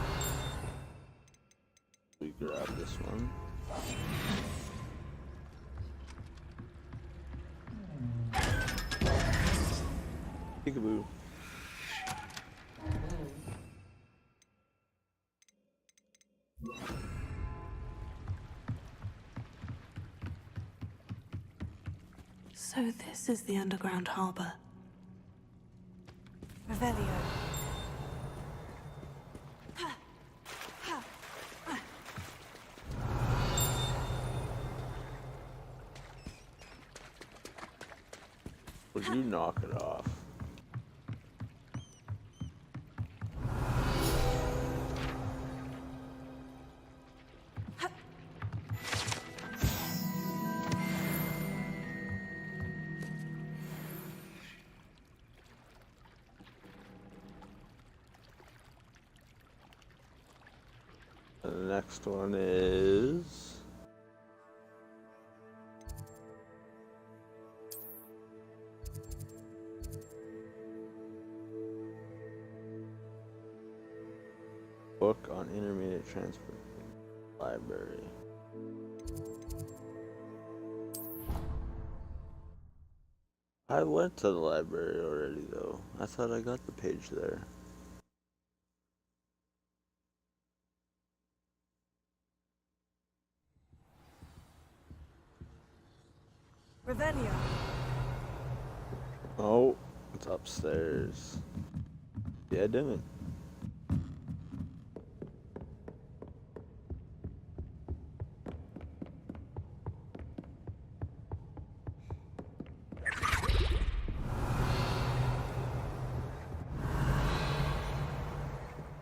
Speaker 1: We grab this one. Peekaboo.
Speaker 2: So this is the underground harbor.
Speaker 12: Revelio.
Speaker 1: Would you knock it off? And the next one is... book on intermediate transfer. Library. I went to the library already though. I thought I got the page there.
Speaker 2: Revelio.
Speaker 1: Oh, it's upstairs. Yeah, I didn't.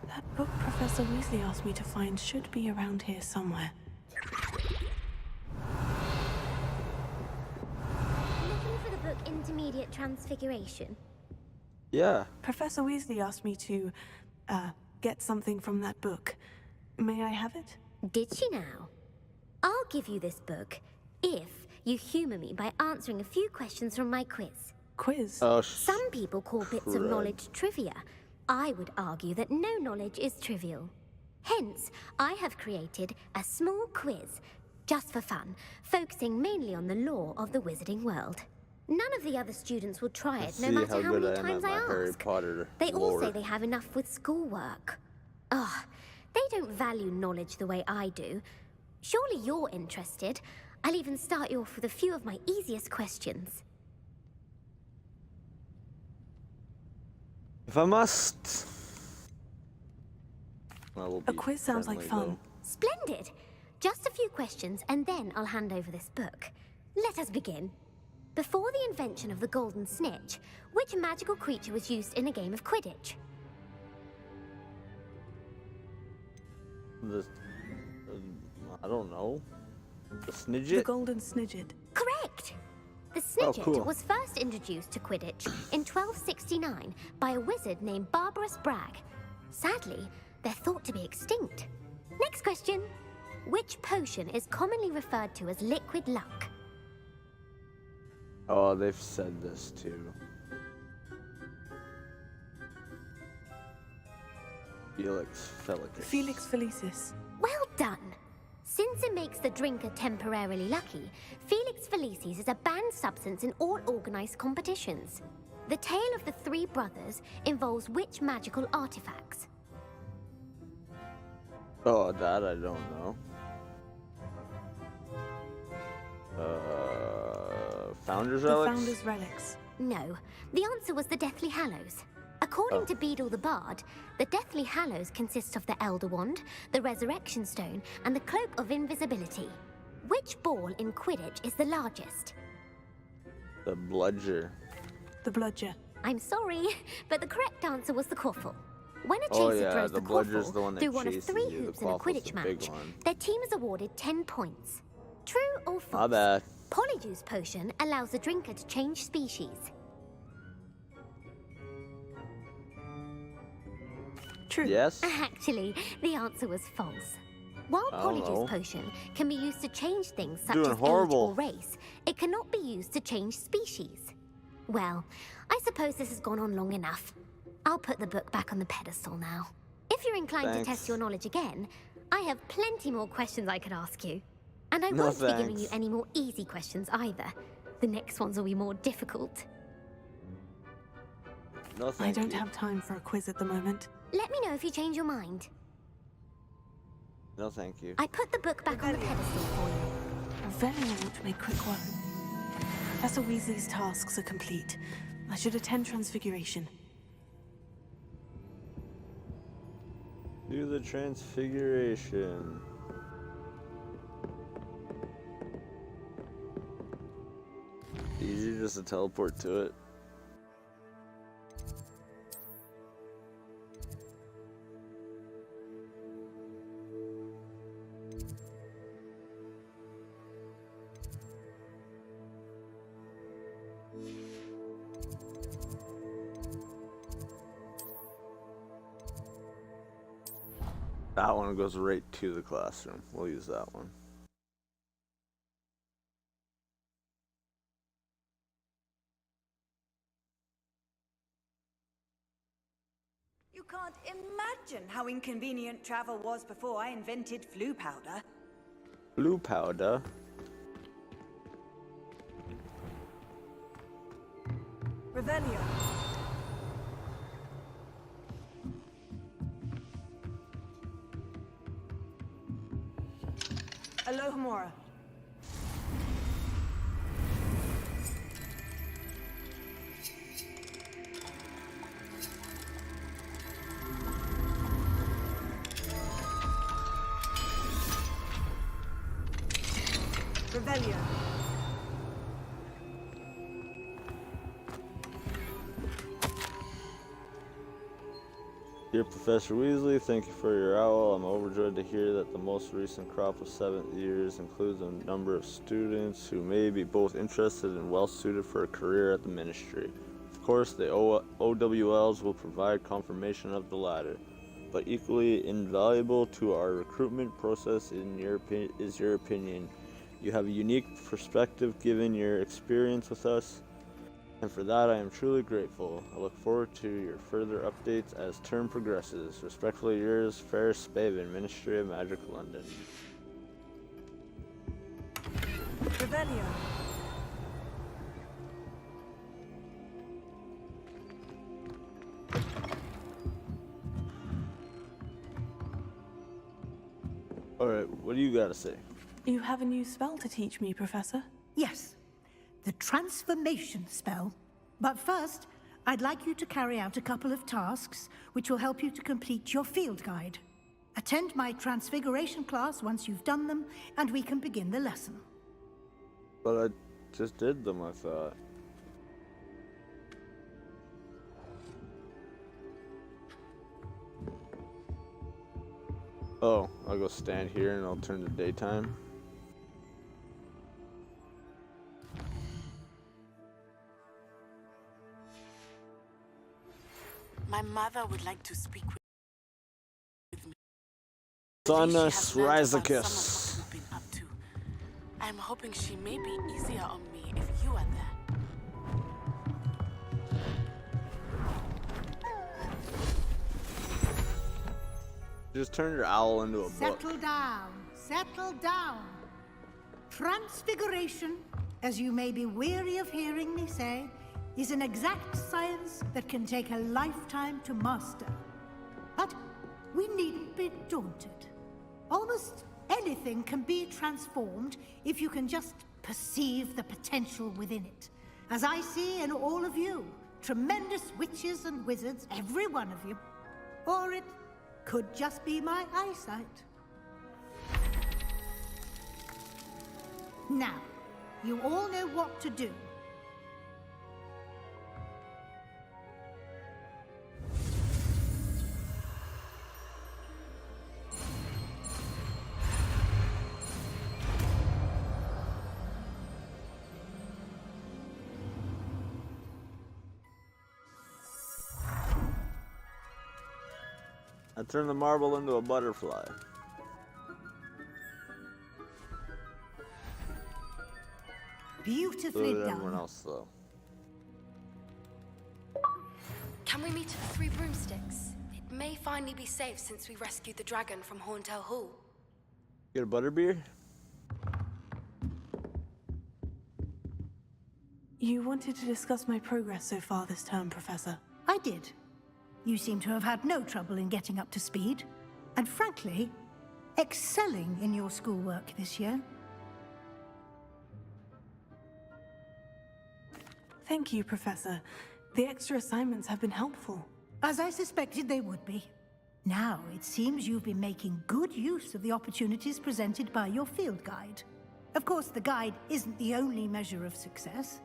Speaker 2: That book Professor Weasley asked me to find should be around here somewhere.
Speaker 13: Looking for the book Intermediate Transfiguration?
Speaker 1: Yeah.
Speaker 2: Professor Weasley asked me to, get something from that book. May I have it?
Speaker 13: Did she now? I'll give you this book if you humor me by answering a few questions from my quiz.
Speaker 2: Quiz?
Speaker 1: Oh,
Speaker 13: Some people call bits of knowledge trivia. I would argue that no knowledge is trivial. Hence, I have created a small quiz, just for fun, focusing mainly on the lore of the wizarding world. None of the other students will try it, no matter how many times I ask. They all say they have enough with schoolwork. Ugh, they don't value knowledge the way I do. Surely you're interested. I'll even start you off with a few of my easiest questions.
Speaker 1: If I must. I will be
Speaker 2: A quiz sounds like
Speaker 1: friendly,
Speaker 2: fun.
Speaker 13: Splendid! Just a few questions, and then I'll hand over this book. Let us begin. Before the invention of the golden snitch, which magical creature was used in a game of Quidditch?
Speaker 1: I don't know. The Snidget?
Speaker 2: The golden snidget.
Speaker 13: Correct! The Snidget
Speaker 1: cool.
Speaker 13: was first introduced to Quidditch in 1269 by a wizard named Barbarous Bragg. Sadly, they're thought to be extinct. Next question. Which potion is commonly referred to as liquid luck?
Speaker 1: Oh, they've said this too.
Speaker 2: Felix Felicis.
Speaker 13: Well done! Since it makes the drinker temporarily lucky, Felix Felicis is a banned substance in all organized competitions. The tale of the three brothers involves which magical artifacts?
Speaker 1: Oh, that I don't know. Founder's Relics?
Speaker 2: The Founder's Relics.
Speaker 13: No, the answer was the Deathly Hallows. According to Beadle the Bard, the Deathly Hallows consists of the Elder Wand, the Resurrection Stone, and the Cloak of Invisibility. Which ball in Quidditch is the largest?
Speaker 1: The Bludger.
Speaker 2: The Bludger.
Speaker 13: I'm sorry, but the correct answer was the Quaffle. When a chaser
Speaker 1: Oh, yeah,
Speaker 13: throws
Speaker 1: the
Speaker 13: the
Speaker 1: Bludger's the one
Speaker 13: Quaffle
Speaker 1: that
Speaker 13: through one of
Speaker 1: chases
Speaker 13: 3
Speaker 1: you. The
Speaker 13: hoops in a
Speaker 1: Quaffle's
Speaker 13: Quidditch
Speaker 1: the big
Speaker 13: match,
Speaker 1: one.
Speaker 13: their team is awarded 10 points. True or false?
Speaker 1: My bad.
Speaker 13: Polyjuice Potion allows the drinker to change species.
Speaker 2: True.
Speaker 1: Yes?
Speaker 13: Actually, the answer was false. While
Speaker 1: I don't know.
Speaker 13: Polyjuice Potion can be used to change things such
Speaker 1: Doing
Speaker 13: as
Speaker 1: horrible.
Speaker 13: age or race, it cannot be used to change species. Well, I suppose this has gone on long enough. I'll put the book back on the pedestal now. If you're inclined to
Speaker 1: Thanks.
Speaker 13: test your knowledge again, I have plenty more questions I could ask you. And I
Speaker 1: No,
Speaker 13: won't be giving
Speaker 1: thanks.
Speaker 13: you any more easy questions either. The next ones will be more difficult.
Speaker 1: No,
Speaker 2: I
Speaker 1: thank
Speaker 2: don't
Speaker 1: you.
Speaker 2: have time for a quiz at the moment.
Speaker 13: Let me know if you change your mind.
Speaker 1: No, thank you.
Speaker 13: I put the book back on the pedestal for you.
Speaker 2: Revelio won't make quick work. Professor Weasley's tasks are complete. I should attend Transfiguration.
Speaker 1: Do the Transfiguration. Easy just to teleport to it. That one goes right to the classroom. We'll use that one.
Speaker 4: You
Speaker 7: can't imagine how inconvenient travel was before I invented flu powder.
Speaker 1: Blue powder.
Speaker 7: Revelio. Alohomora. Revelio.
Speaker 1: Dear Professor Weasley, thank you for your owl. I'm overjoyed to hear that the most recent crop of 7th years includes a number of students who may be both interested and well suited for a career at the Ministry. Of course, the OWLs will provide confirmation of the latter, but equally invaluable to our recruitment process is your opinion. You have a unique perspective given your experience with us, and for that I am truly grateful. I look forward to your further updates as term progresses. Respectfully yours, Ferris Spavin, Ministry of Magic, London.
Speaker 7: Revelio.
Speaker 1: Alright, what do you gotta say?
Speaker 2: You have a new spell to teach me, Professor?
Speaker 12: Yes, the transformation spell. But first, I'd like you to carry out a couple of tasks which will help you to complete your field guide. Attend my transfiguration class once you've done them, and we can begin the lesson.
Speaker 1: But I just did them, I thought. Oh, I'll go stand here and I'll turn to daytime.
Speaker 2: My mother would like to speak with me.
Speaker 1: Sonus Rhizicus.
Speaker 2: What we've been up to. I'm hoping she may be easier on me if you are there.
Speaker 1: Just turn your owl into a book.
Speaker 12: Settle down, settle down. Transfiguration, as you may be weary of hearing me say, is an exact science that can take a lifetime to master. But we needn't be daunted. Almost anything can be transformed if you can just perceive the potential within it. As I see in all of you, tremendous witches and wizards, every one of you. Or it could just be my eyesight. Now, you all know what to do.
Speaker 1: I turned the marble into a butterfly.
Speaker 12: Beautifully
Speaker 1: So did
Speaker 12: done.
Speaker 1: everyone else, though.
Speaker 9: Can we meet at the Three Broomsticks? It may finally be safe since we rescued the dragon from Horntail Hall.
Speaker 1: Get a butterbeer?
Speaker 2: You wanted to discuss my progress so far this term, Professor.
Speaker 12: I did. You seem to have had no trouble in getting up to speed, and frankly, excelling in your schoolwork this year.
Speaker 2: Thank you, Professor. The extra assignments have been helpful.
Speaker 12: As I suspected they would be. Now, it seems you've been making good use of the opportunities presented by your field guide. Of course, the guide isn't the only measure of success.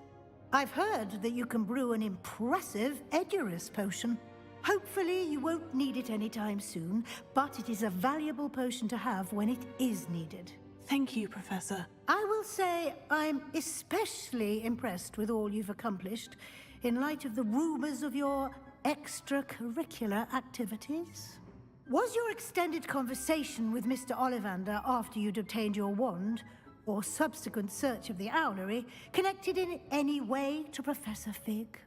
Speaker 12: I've heard that you can brew an impressive Edurus potion. Hopefully, you won't need it anytime soon, but it is a valuable potion to have when it is needed.
Speaker 2: Thank you, Professor.
Speaker 12: I will say I'm especially impressed with all you've accomplished in light of the rumors of your extracurricular activities. Was your extended conversation with Mr. Ollivander after you'd obtained your wand, or subsequent search of the owlery, connected in any way to Professor Fig?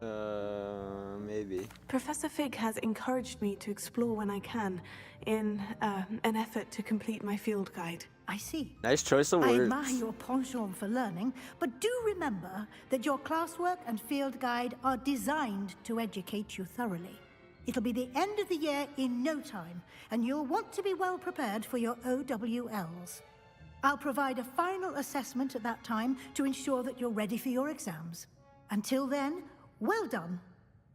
Speaker 1: Maybe.
Speaker 2: Professor Fig has encouraged me to explore when I can, in an effort to complete my field guide.
Speaker 12: I see.
Speaker 1: Nice choice of
Speaker 12: I
Speaker 1: words.
Speaker 12: admire your penchant for learning, but do remember that your classwork and field guide are designed to educate you thoroughly. It'll be the end of the year in no time, and you'll want to be well prepared for your OWLs. I'll provide a final assessment at that time to ensure that you're ready for your exams. Until then, well done.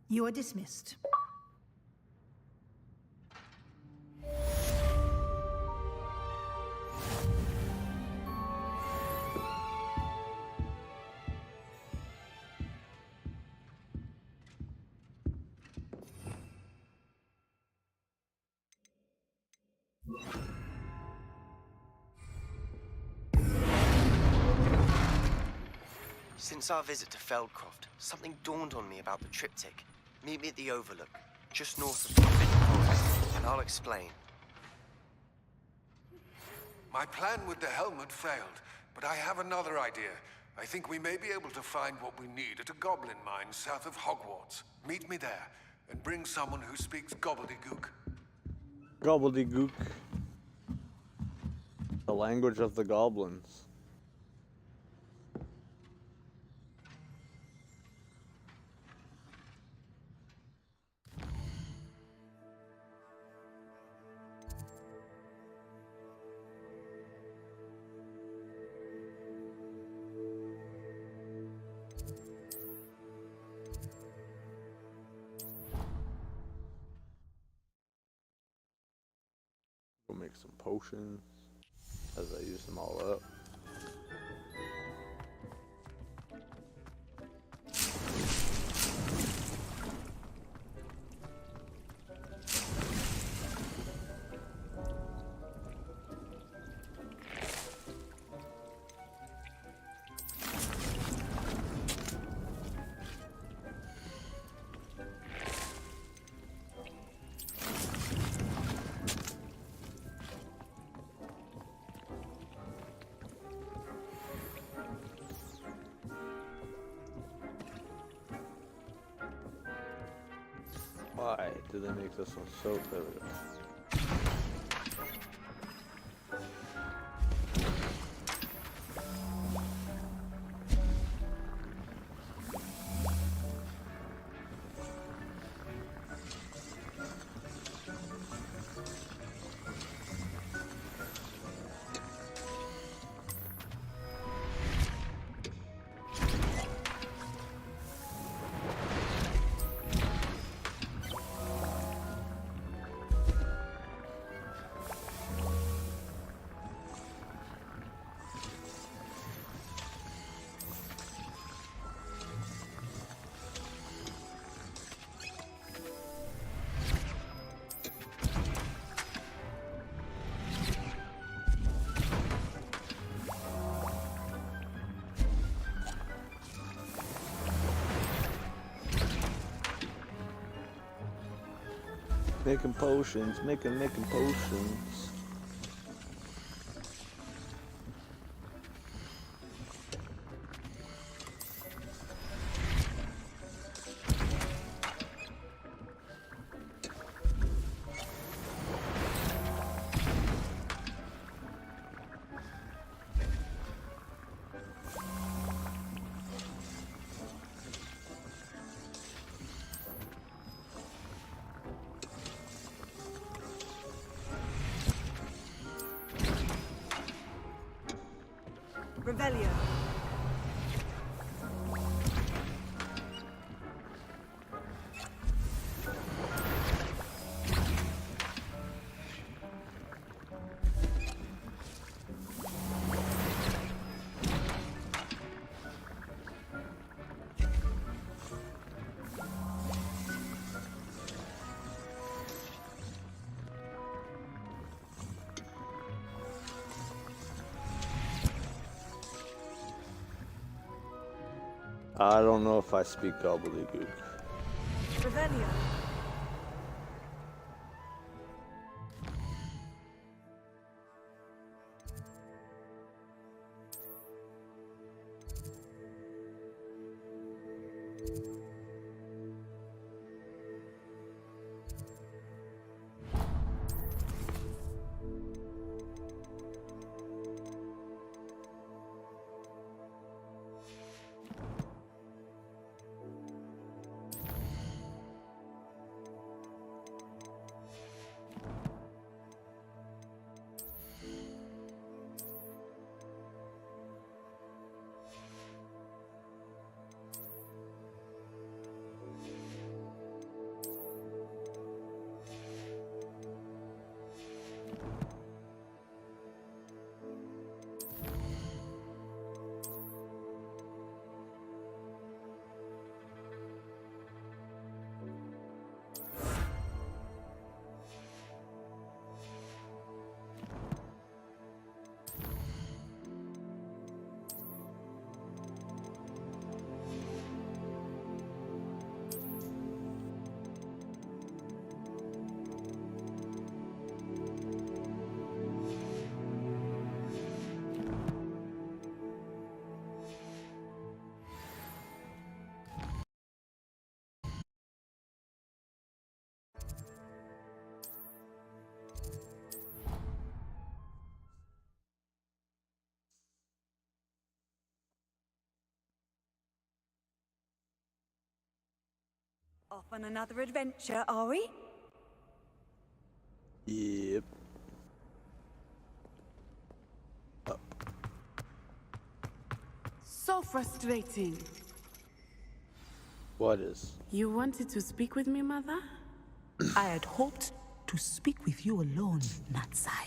Speaker 12: You are dismissed.
Speaker 14: Since our visit to Feldcroft, something dawned on me about the triptych. Meet me at the Overlook, just north of the Forbidden Forest, and I'll explain.
Speaker 5: My plan with the helmet failed, but I have another idea. I think we may be able to find what we need at a goblin mine south of Hogwarts. Meet me there, and bring someone who speaks gobbledygook.
Speaker 1: Gobbledygook. The language of the goblins. Go make some potions as I use them all up. Why did they make this one so pivotal? Making potions, making potions.
Speaker 4: Revelio.
Speaker 1: I don't know if I speak gobbledygook.
Speaker 4: Revelio.
Speaker 7: Off on another adventure, are we?
Speaker 1: Yep.
Speaker 2: So frustrating.
Speaker 1: What is?
Speaker 2: You wanted to speak with me, Mother?
Speaker 15: I had hoped to speak with you alone, Natsai.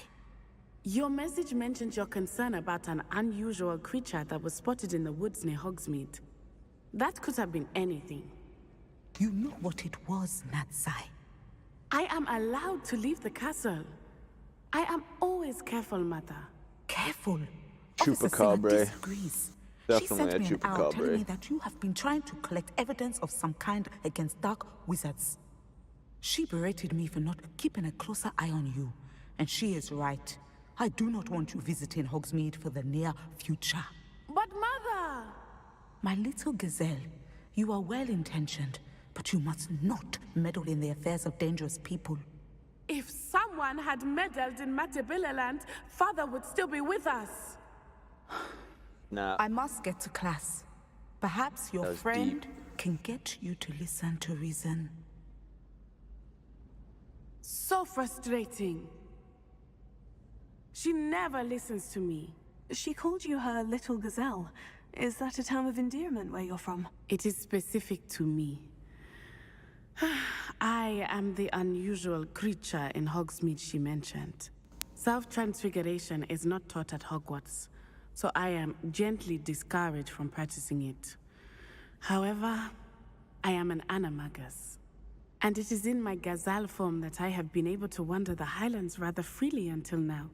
Speaker 2: Your message mentioned your concern about an unusual creature that was spotted in the woods near Hogsmeade. That could have been anything.
Speaker 15: You know what it was, Natsai.
Speaker 2: I am allowed to leave the castle. I am always careful, Mother.
Speaker 15: Careful?
Speaker 1: Chupacabra.
Speaker 15: Disagrees. She
Speaker 1: Definitely
Speaker 15: sent me an owl telling me
Speaker 1: chupacabra.
Speaker 15: that you have been trying to collect evidence of some kind against dark wizards. She berated me for not keeping a closer eye on you. And she is right. I do not want you visiting Hogsmeade for the near future.
Speaker 2: But Mother!
Speaker 15: My little gazelle, you are well-intentioned, but you must not meddle in the affairs of dangerous people.
Speaker 2: If someone had meddled in Matabeleland, Father would still be with us.
Speaker 1: Nah.
Speaker 15: I must get to class. Perhaps your friend can get you to listen to reason.
Speaker 2: So frustrating. She never listens to me.
Speaker 16: She called you her little gazelle. Is that a term of endearment where you're from?
Speaker 2: It is specific to me. I am the unusual creature in Hogsmeade she mentioned. Self-transfiguration is not taught at Hogwarts, so I am gently discouraged from practicing it. However, I am an animagus, and it is in my gazelle form that I have been able to wander the Highlands rather freely until now,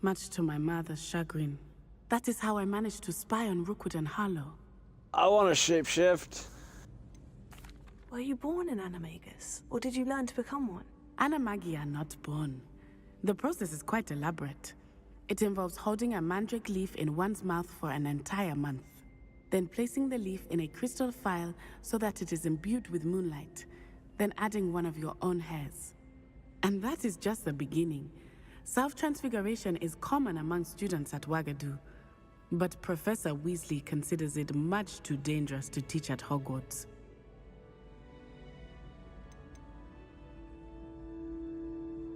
Speaker 2: much to my mother's chagrin. That is how I managed to spy on Rookwood and Harlow.
Speaker 1: I want to shapeshift.
Speaker 16: Were you born an animagus, or did you learn to become one?
Speaker 2: Animagi are not born. The process is quite elaborate. It involves holding a mandrake leaf in one's mouth for an entire month, then placing the leaf in a crystal phial so that it is imbued with moonlight, then adding one of your own hairs. And that is just the beginning. Self-transfiguration is common among students at Wagadu, but Professor Weasley considers it much too dangerous to teach at Hogwarts.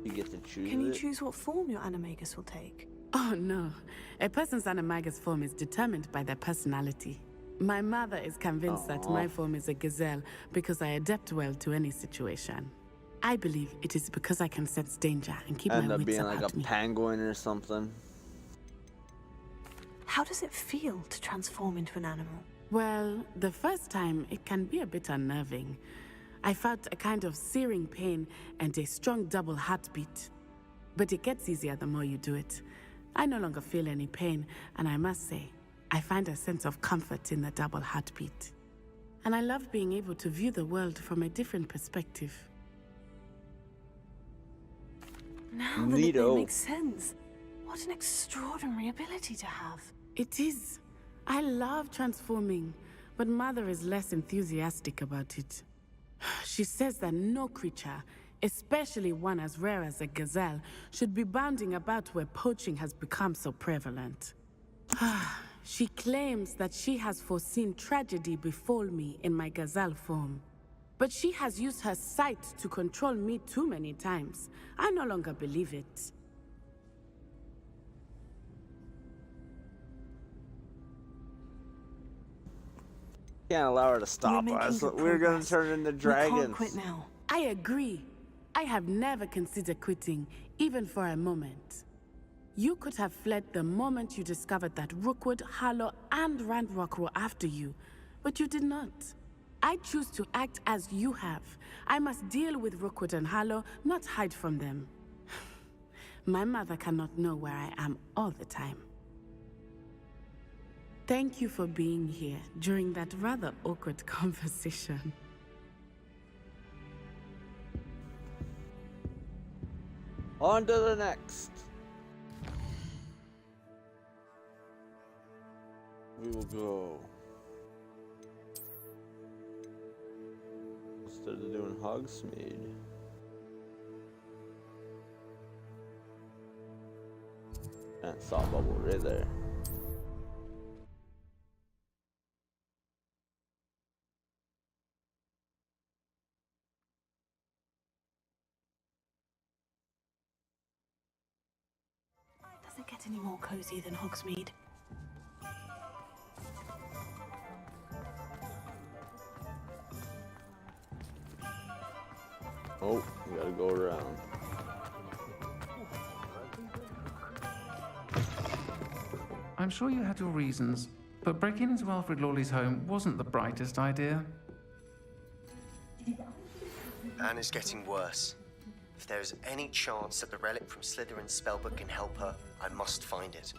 Speaker 1: You get to choose
Speaker 16: Can you choose what form your animagus will take?
Speaker 2: Oh no, a person's animagus form is determined by their personality. My mother is convinced that my form is a gazelle because I adapt well to any situation. I believe it is because I can sense danger and keep
Speaker 1: End
Speaker 2: my
Speaker 1: up
Speaker 2: wits
Speaker 1: being
Speaker 2: about
Speaker 1: like a
Speaker 2: me.
Speaker 1: penguin or something.
Speaker 16: How does it feel to transform into an animal?
Speaker 2: Well, the first time it can be a bit unnerving. I felt a kind of searing pain and a strong double heartbeat. But it gets easier the more you do it. I no longer feel any pain, and I must say, I find a sense of comfort in the double heartbeat. And I love being able to view the world from a different perspective.
Speaker 16: Now the nickname makes sense. What an extraordinary ability to have.
Speaker 2: It is. I love transforming, but Mother is less enthusiastic about it. She says that no creature, especially one as rare as a gazelle, should be bounding about where poaching has become so prevalent. She claims that she has foreseen tragedy befall me in my gazelle form. But she has used her sight to control me too many times. I no longer believe it.
Speaker 1: Can't allow her to stop us. We're gonna turn into dragons.
Speaker 16: We can't quit now.
Speaker 2: I agree. I have never considered quitting, even for a moment. You could have fled the moment you discovered that Rookwood, Harlow, and Ranrock were after you, but you did not. I choose to act as you have. I must deal with Rookwood and Harlow, not hide from them. My mother cannot know where I am all the time. Thank you for being here during that rather awkward conversation.
Speaker 1: On to the next. We will go. Instead of doing Hogsmeade. And saw a bubble right there.
Speaker 16: it get any more cozy than Hogsmeade?
Speaker 1: Oh, we gotta go around.
Speaker 17: I'm sure you had your reasons, but breaking into Alfred Lawley's home wasn't the brightest idea.
Speaker 14: Anna's getting worse. If there is any chance that the relic from Slytherin's spellbook can help her, I must find it.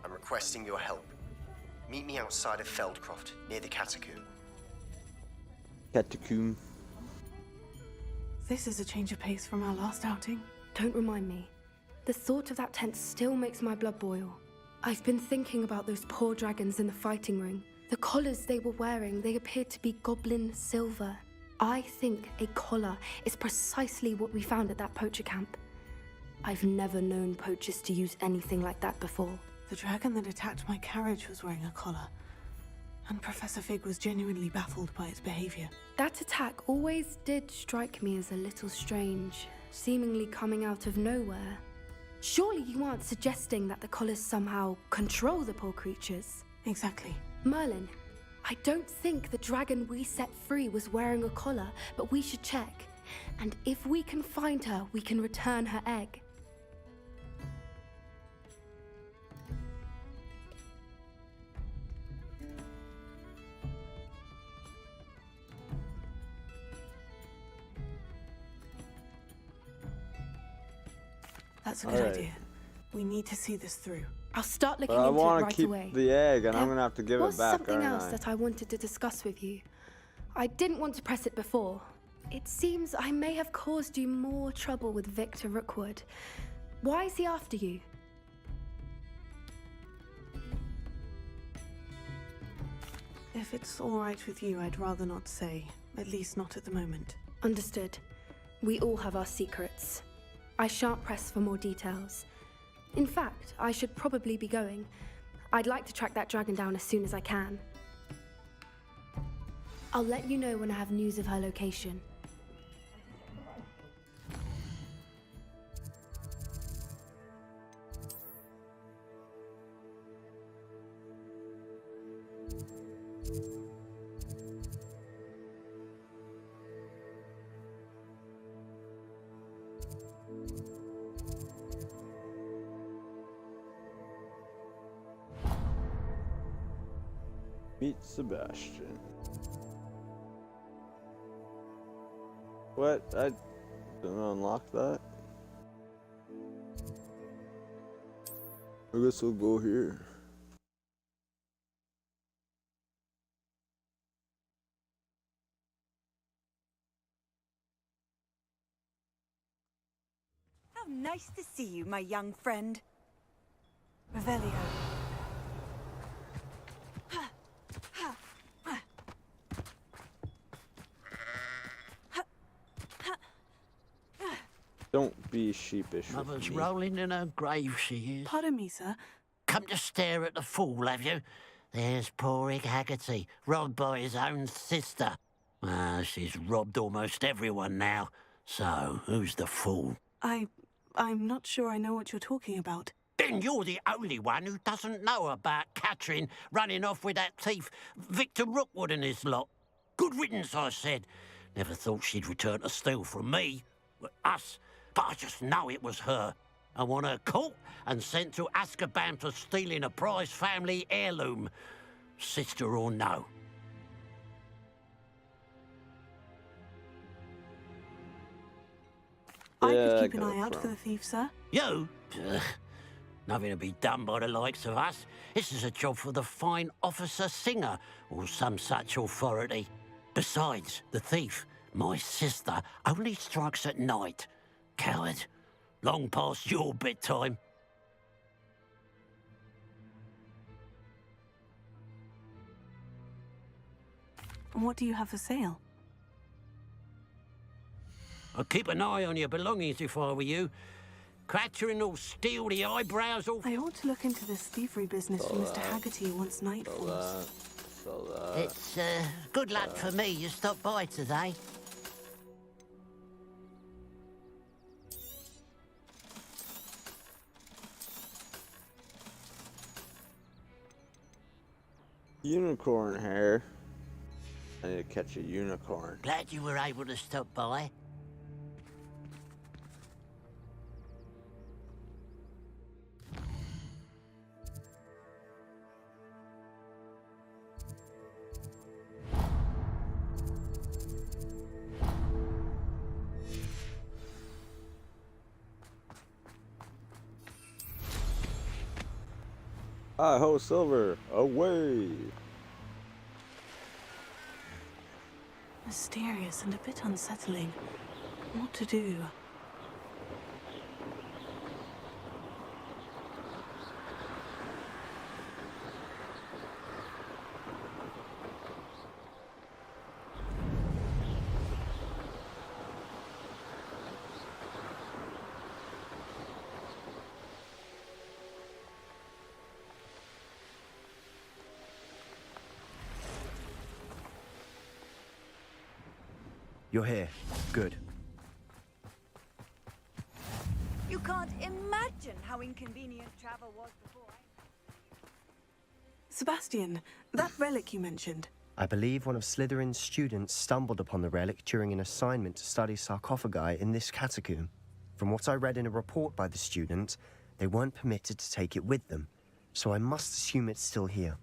Speaker 14: I'm requesting your help. Meet me outside of Feldcroft, near the catacomb.
Speaker 1: Catacomb.
Speaker 16: This is a change of pace from our last outing.
Speaker 9: Don't remind me. The thought of that tent still makes my blood boil. I've been thinking about those poor dragons in the fighting ring. The collars they were wearing, they appeared to be goblin silver. I think a collar is precisely what we found at that poacher camp. I've never known poachers to use anything like that before.
Speaker 16: The dragon that attacked my carriage was wearing a collar, and Professor Fig was genuinely baffled by its behavior.
Speaker 9: That attack always did strike me as a little strange, seemingly coming out of nowhere. Surely you aren't suggesting that the collars somehow control the poor creatures?
Speaker 16: Exactly.
Speaker 9: Merlin, I don't think the dragon we set free was wearing a collar, but we should check. And if we can find her, we can return her egg.
Speaker 16: That's a good idea. We need to see this through.
Speaker 9: I'll start looking
Speaker 1: But I
Speaker 9: into it
Speaker 1: want
Speaker 9: right
Speaker 1: to keep
Speaker 9: away.
Speaker 1: the egg, and I'm
Speaker 9: There
Speaker 1: gonna have to give
Speaker 9: was
Speaker 1: it back,
Speaker 9: something
Speaker 1: aren't
Speaker 9: else
Speaker 1: I?
Speaker 9: that I wanted to discuss with you. I didn't want to press it before. It seems I may have caused you more trouble with Victor Rookwood. Why is he after you?
Speaker 16: If it's all right with you, I'd rather not say. At least not at the moment.
Speaker 9: Understood. We all have our secrets. I shan't press for more details. In fact, I should probably be going. I'd like to track that dragon down as soon as I can. I'll let you know when I have news of her location.
Speaker 1: Meet Sebastian. What? I didn't unlock that. I guess we'll go here.
Speaker 7: How nice to see you, my young friend.
Speaker 16: Revelio.
Speaker 1: Don't be sheepish with
Speaker 18: Mother's
Speaker 1: me.
Speaker 18: rolling in her grave, she is.
Speaker 16: Pardon me, sir.
Speaker 18: Come to stare at the fool, have you? There's poor Ig Haggerty, robbed by his own sister. Ah, she's robbed almost everyone now. So, who's the fool?
Speaker 16: I'm not sure I know what you're talking about.
Speaker 18: Then you're the only one who doesn't know about Catherine running off with that thief, Victor Rookwood and his lot. Good riddance, I said. Never thought she'd return to steal from me. Us. But I just know it was her. I want her caught and sent to Azkaban for stealing a prize family heirloom. Sister or no.
Speaker 16: I could keep an eye out for the thief, sir.
Speaker 18: You? Ugh. Nothing to be done by the likes of us. This is a job for the fine officer Singer, or some such authority. Besides, the thief, my sister, only strikes at night. Coward. Long past your bedtime.
Speaker 16: What do you have for sale?
Speaker 18: I'd keep an eye on your belongings if I were you. Catherine will steal the eyebrows off.
Speaker 16: I ought to look into this thievery business for Mr. Haggerty once night falls.
Speaker 18: It's good luck for me you stopped by today.
Speaker 1: Unicorn hair. I need to catch a unicorn.
Speaker 18: Glad you were able to stop by.
Speaker 1: Hi ho, Silver, away!
Speaker 16: Mysterious and a bit unsettling. What to do?
Speaker 19: You're here. Good.
Speaker 7: You can't imagine how inconvenient travel was before.
Speaker 16: Sebastian, that relic you mentioned.
Speaker 14: I believe one of Slytherin's students stumbled upon the relic during an assignment to study sarcophagi in this catacomb. From what I read in a report by the student, they weren't permitted to take it with them, so I must assume it's still here.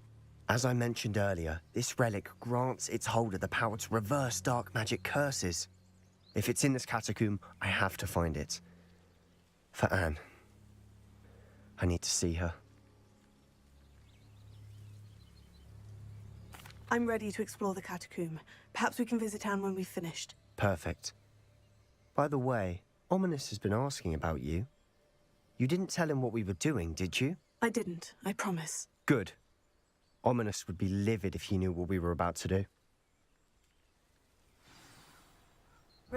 Speaker 14: As I mentioned earlier, this relic grants its holder the power to reverse dark magic curses. If it's in this catacomb, I have to find it. For Anne. I need to see her.
Speaker 16: I'm ready to explore the catacomb. Perhaps we can visit Anne when we've finished.
Speaker 14: Perfect. By the way, Ominous has been asking about you. You didn't tell him what we were doing, did you?
Speaker 16: I didn't, I promise.
Speaker 14: Good. Ominous would be livid if he knew what we were about to do.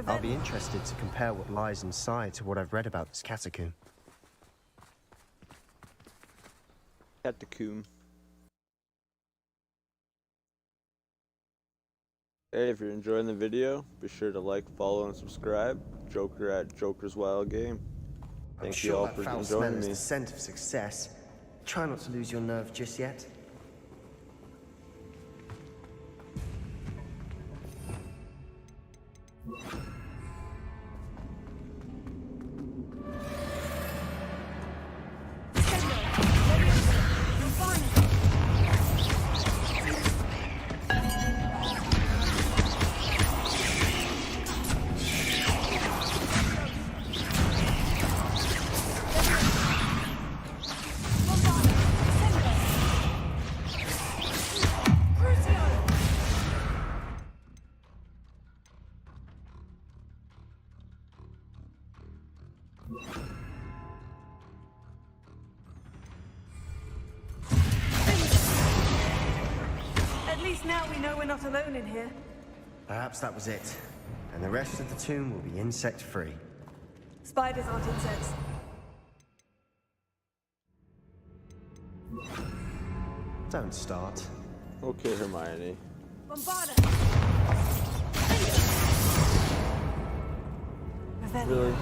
Speaker 14: I'll be interested to compare what lies inside to what I've read about this catacomb.
Speaker 1: Catacomb. Hey, if you're enjoying the video, be sure to like, follow, and subscribe. Joker at Joker's Wild Game. Thank you all for joining me.
Speaker 14: The scent of success. Try not to lose your nerve just yet.
Speaker 16: At least now we know we're not alone in here.
Speaker 14: Perhaps that was it. And the rest of the tomb will be insect-free.
Speaker 16: Spiders aren't insects.
Speaker 14: Don't start.
Speaker 1: Okay, Hermione.
Speaker 16: Bombarda!
Speaker 1: Really?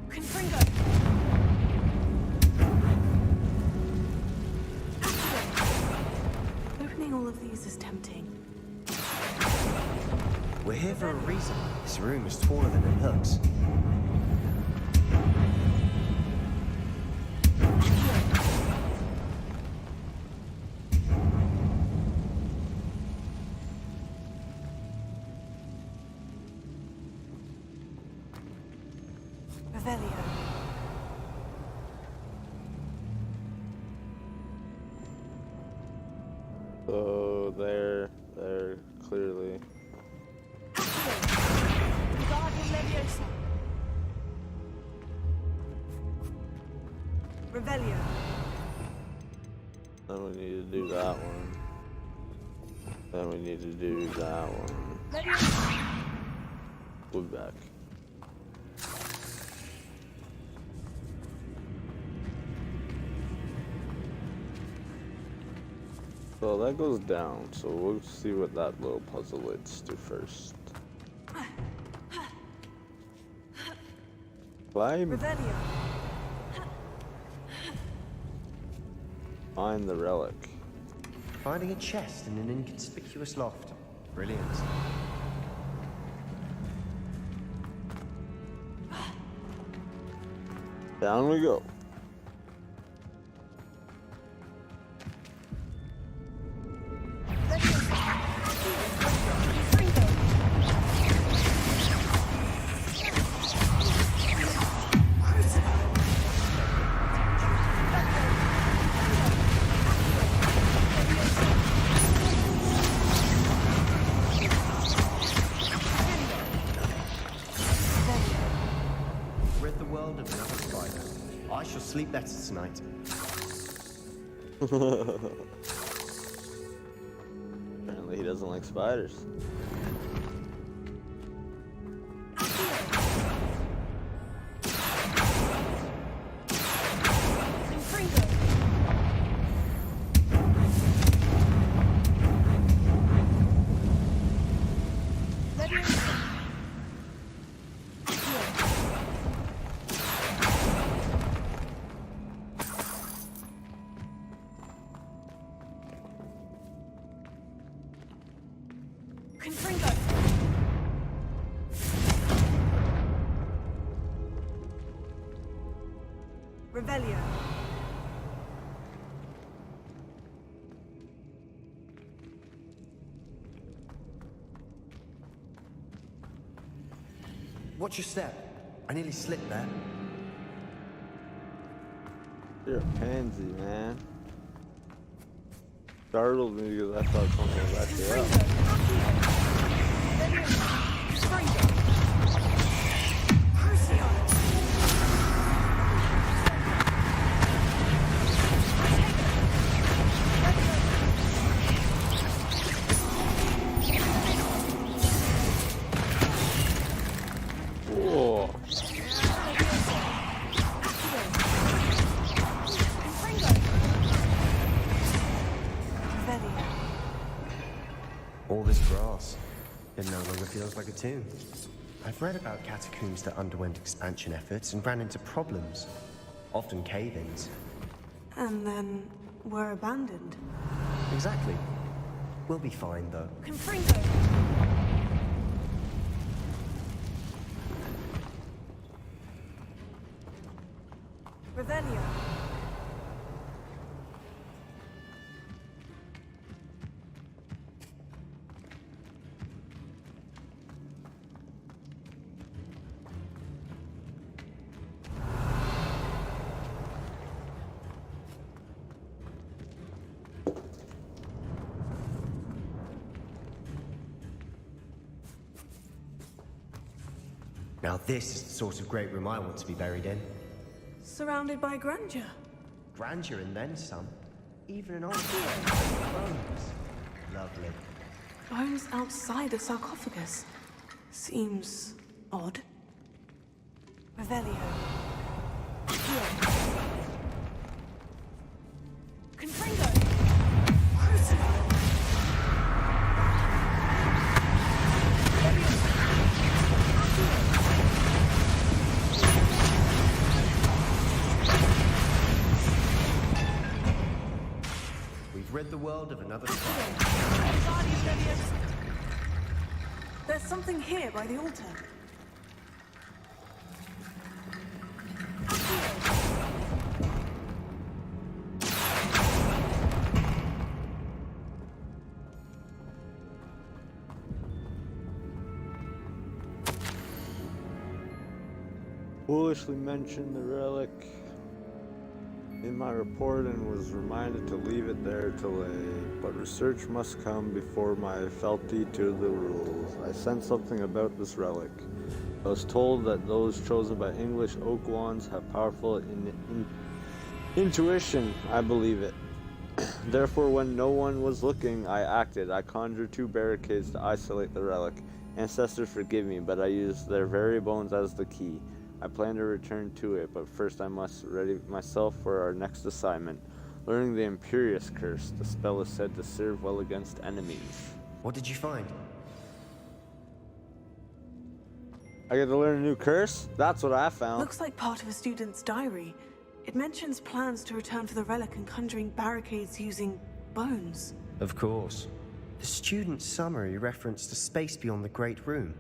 Speaker 16: Confringo! Opening all of these is tempting.
Speaker 14: We're here for a reason. This room is taller than it looks.
Speaker 16: Revelio.
Speaker 1: So there, clearly.
Speaker 16: Revelio.
Speaker 1: Then we need to do that one. Then we need to do that one. We'll be back. So that goes down, so we'll see what that little puzzle leads to first. Climb!
Speaker 16: Revelio.
Speaker 1: find the relic.
Speaker 14: Finding a chest in an inconspicuous loft. Brilliant.
Speaker 1: Down we go.
Speaker 14: Rid the world of another spider. I shall sleep better tonight.
Speaker 1: Apparently he doesn't like spiders.
Speaker 12: Revelio.
Speaker 14: Watch your step. I nearly slipped there.
Speaker 1: You're a pansy, man. Startled me because I thought something was actually up. Whoa.
Speaker 14: All this grass. It no longer feels like a tomb. I've read about catacombs that underwent expansion efforts and ran into problems. Often cave-ins.
Speaker 16: And then were abandoned.
Speaker 14: Exactly. We'll be fine, though.
Speaker 12: Confringo. Revelio.
Speaker 14: Now this is the sort of great room I want to be buried in.
Speaker 16: Surrounded by grandeur.
Speaker 14: Grandeur and then some. Even an old bones. Lovely.
Speaker 16: Bones outside a sarcophagus. Seems odd.
Speaker 12: Revelio. Confringo.
Speaker 14: We've rid the world of another
Speaker 16: There's something here by the altar.
Speaker 1: Foolishly mentioned the relic in my report and was reminded to leave it there to lay, but research must come before my fealty to the rules. I sensed something about this relic. I was told that those chosen by English oak wands have powerful intuition. I believe it. Therefore, when no one was looking, I acted. I conjured 2 barricades to isolate the relic. Ancestors forgive me, but I used their very bones as the key. I plan to return to it, but first I must ready myself for our next assignment. Learning the Imperious Curse. The spell is said to serve well against enemies.
Speaker 14: What did you find?
Speaker 1: I get to learn a new curse? That's what I found.
Speaker 16: Looks like part of a student's diary. It mentions plans to return for the relic and conjuring barricades using bones.
Speaker 14: Of course. The student summary referenced a space beyond the Great Room,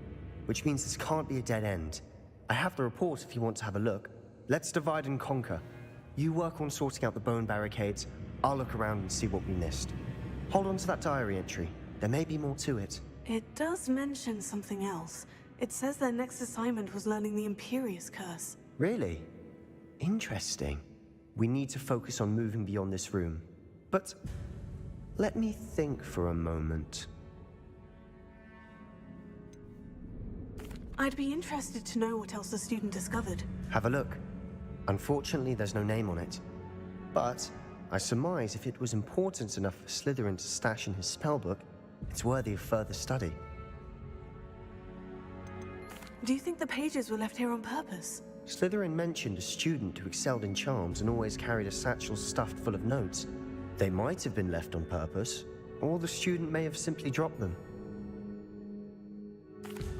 Speaker 14: which means this can't be a dead end. I have the report if you want to have a look. Let's divide and conquer. You work on sorting out the bone barricades. I'll look around and see what we missed. Hold on to that diary entry. There may be more to it.
Speaker 16: It does mention something else. It says their next assignment was learning the Imperious Curse.
Speaker 14: Really? Interesting. We need to focus on moving beyond this room. But let me think for a moment.
Speaker 16: I'd be interested to know what else the student discovered.
Speaker 14: Have a look. Unfortunately, there's no name on it. But I surmise if it was important enough for Slytherin to stash in his spellbook, it's worthy of further study.
Speaker 16: Do you think the pages were left here on purpose?
Speaker 14: Slytherin mentioned a student who excelled in charms and always carried a satchel stuffed full of notes. They might have been left on purpose, or the student may have simply dropped them.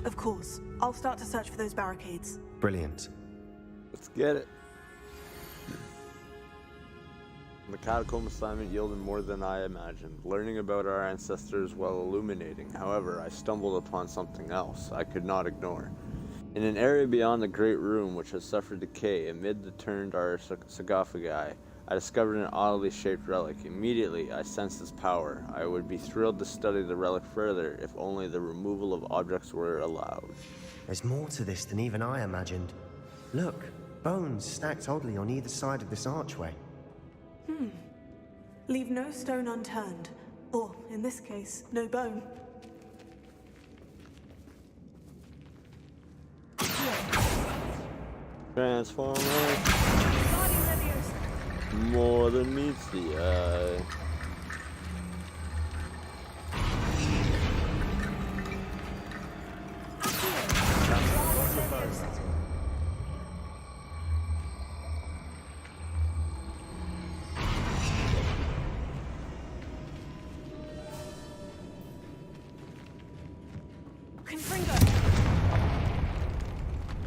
Speaker 16: Of course. I'll start to search for those barricades.
Speaker 14: Brilliant.
Speaker 1: Let's get it. The catacomb assignment yielded more than I imagined. Learning about our ancestors while illuminating. However, I stumbled upon something else I could not ignore. In an area beyond the Great Room, which has suffered decay amid the turned sarcophagi, I discovered an oddly shaped relic. Immediately, I sensed its power. I would be thrilled to study the relic further, if only the removal of objects were allowed.
Speaker 14: There's more to this than even I imagined. Look, bones stacked oddly on either side of this archway.
Speaker 16: Leave no stone unturned. Or, in this case, no bone.
Speaker 1: Transformer. More than meets the eye.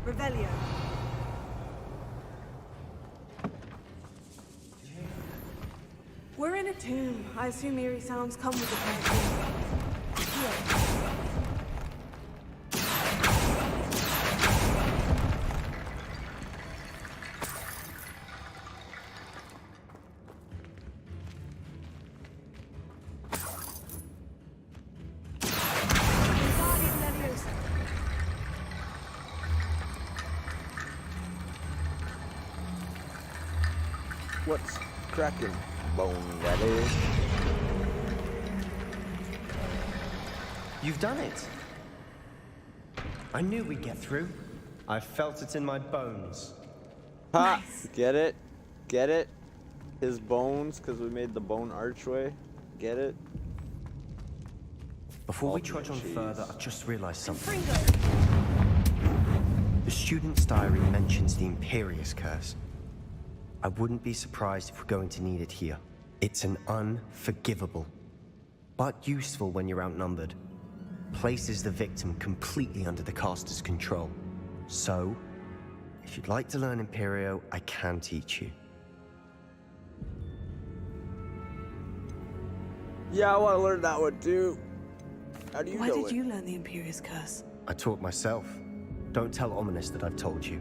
Speaker 16: Revelio. We're in a tomb. I assume eerie sounds come with the
Speaker 1: What's cracking, bone daddy?
Speaker 14: You've done it! I knew we'd get through. I felt it in my bones.
Speaker 1: Ha! Nice. Get it? Get it? His bones, because we made the bone archway. Get it?
Speaker 14: Before we trudge on further, I've just realized something. The student's diary mentions the Imperious Curse. I wouldn't be surprised if we're going to need it here. It's an unforgivable, but useful when you're outnumbered. Places the victim completely under the caster's control. So, if you'd like to learn Imperio, I can teach you.
Speaker 1: Yeah, I want to learn that one too. How do you know it?
Speaker 16: Why did you learn the Imperious Curse?
Speaker 14: I taught myself. Don't tell Ominous that I've told you.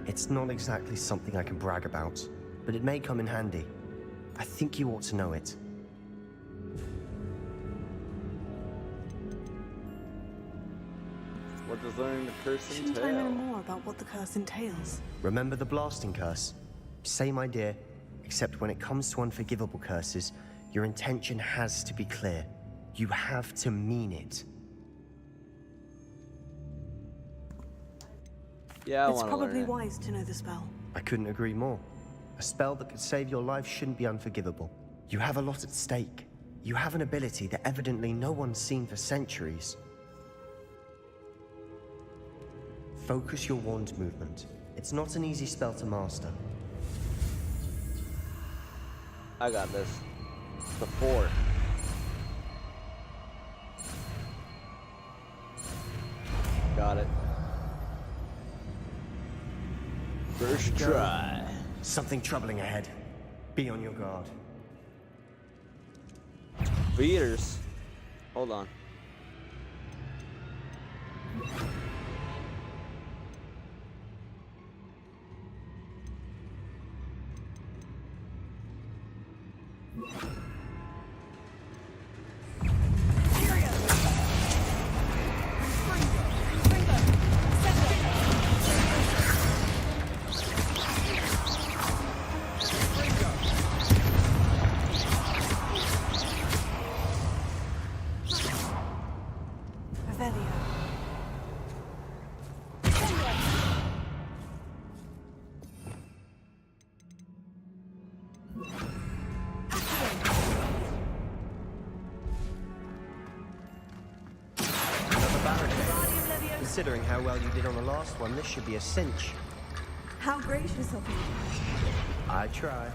Speaker 14: It's not exactly something I can brag about, but it may come in handy. I think you ought to know it.
Speaker 1: What does learning the curse
Speaker 16: Shouldn't I know more about what the curse entails?
Speaker 14: Remember the blasting curse? Same idea, except when it comes to unforgivable curses, your intention has to be clear. You have to mean it.
Speaker 1: Yeah,
Speaker 16: it's probably wise to know the spell.
Speaker 14: I couldn't agree more. A spell that could save your life shouldn't be unforgivable. You have a lot at stake. You have an ability that evidently no one's seen for centuries. Focus your wand movement. It's not an easy spell to master.
Speaker 1: I got this. The 4. Got it. First try.
Speaker 14: Something troubling ahead. Be on your guard.
Speaker 1: Beaters. Hold on.
Speaker 14: Considering how well you did on the last one, this should be a cinch.
Speaker 20: How gracious of you.
Speaker 14: I try.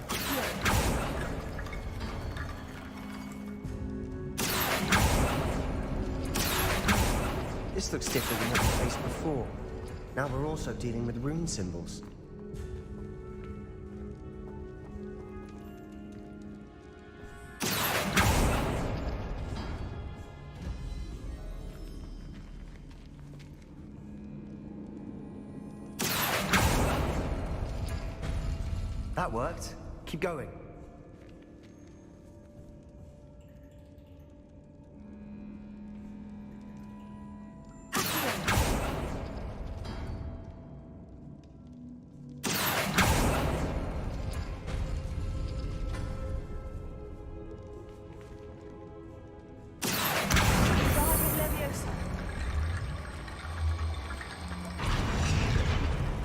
Speaker 14: This looks different than what we faced before. Now we're also dealing with rune symbols. That worked. Keep going.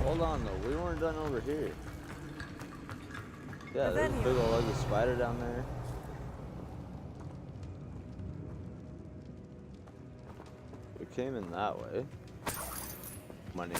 Speaker 1: Hold on though, we weren't done over here. Yeah, there's a big old ugly spider down there. We came in that way. Money.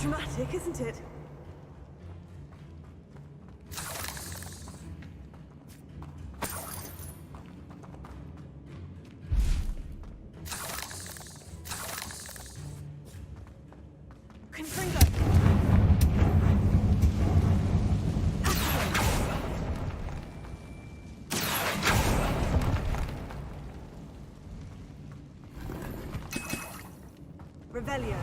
Speaker 20: Dramatic, isn't it? Revelio.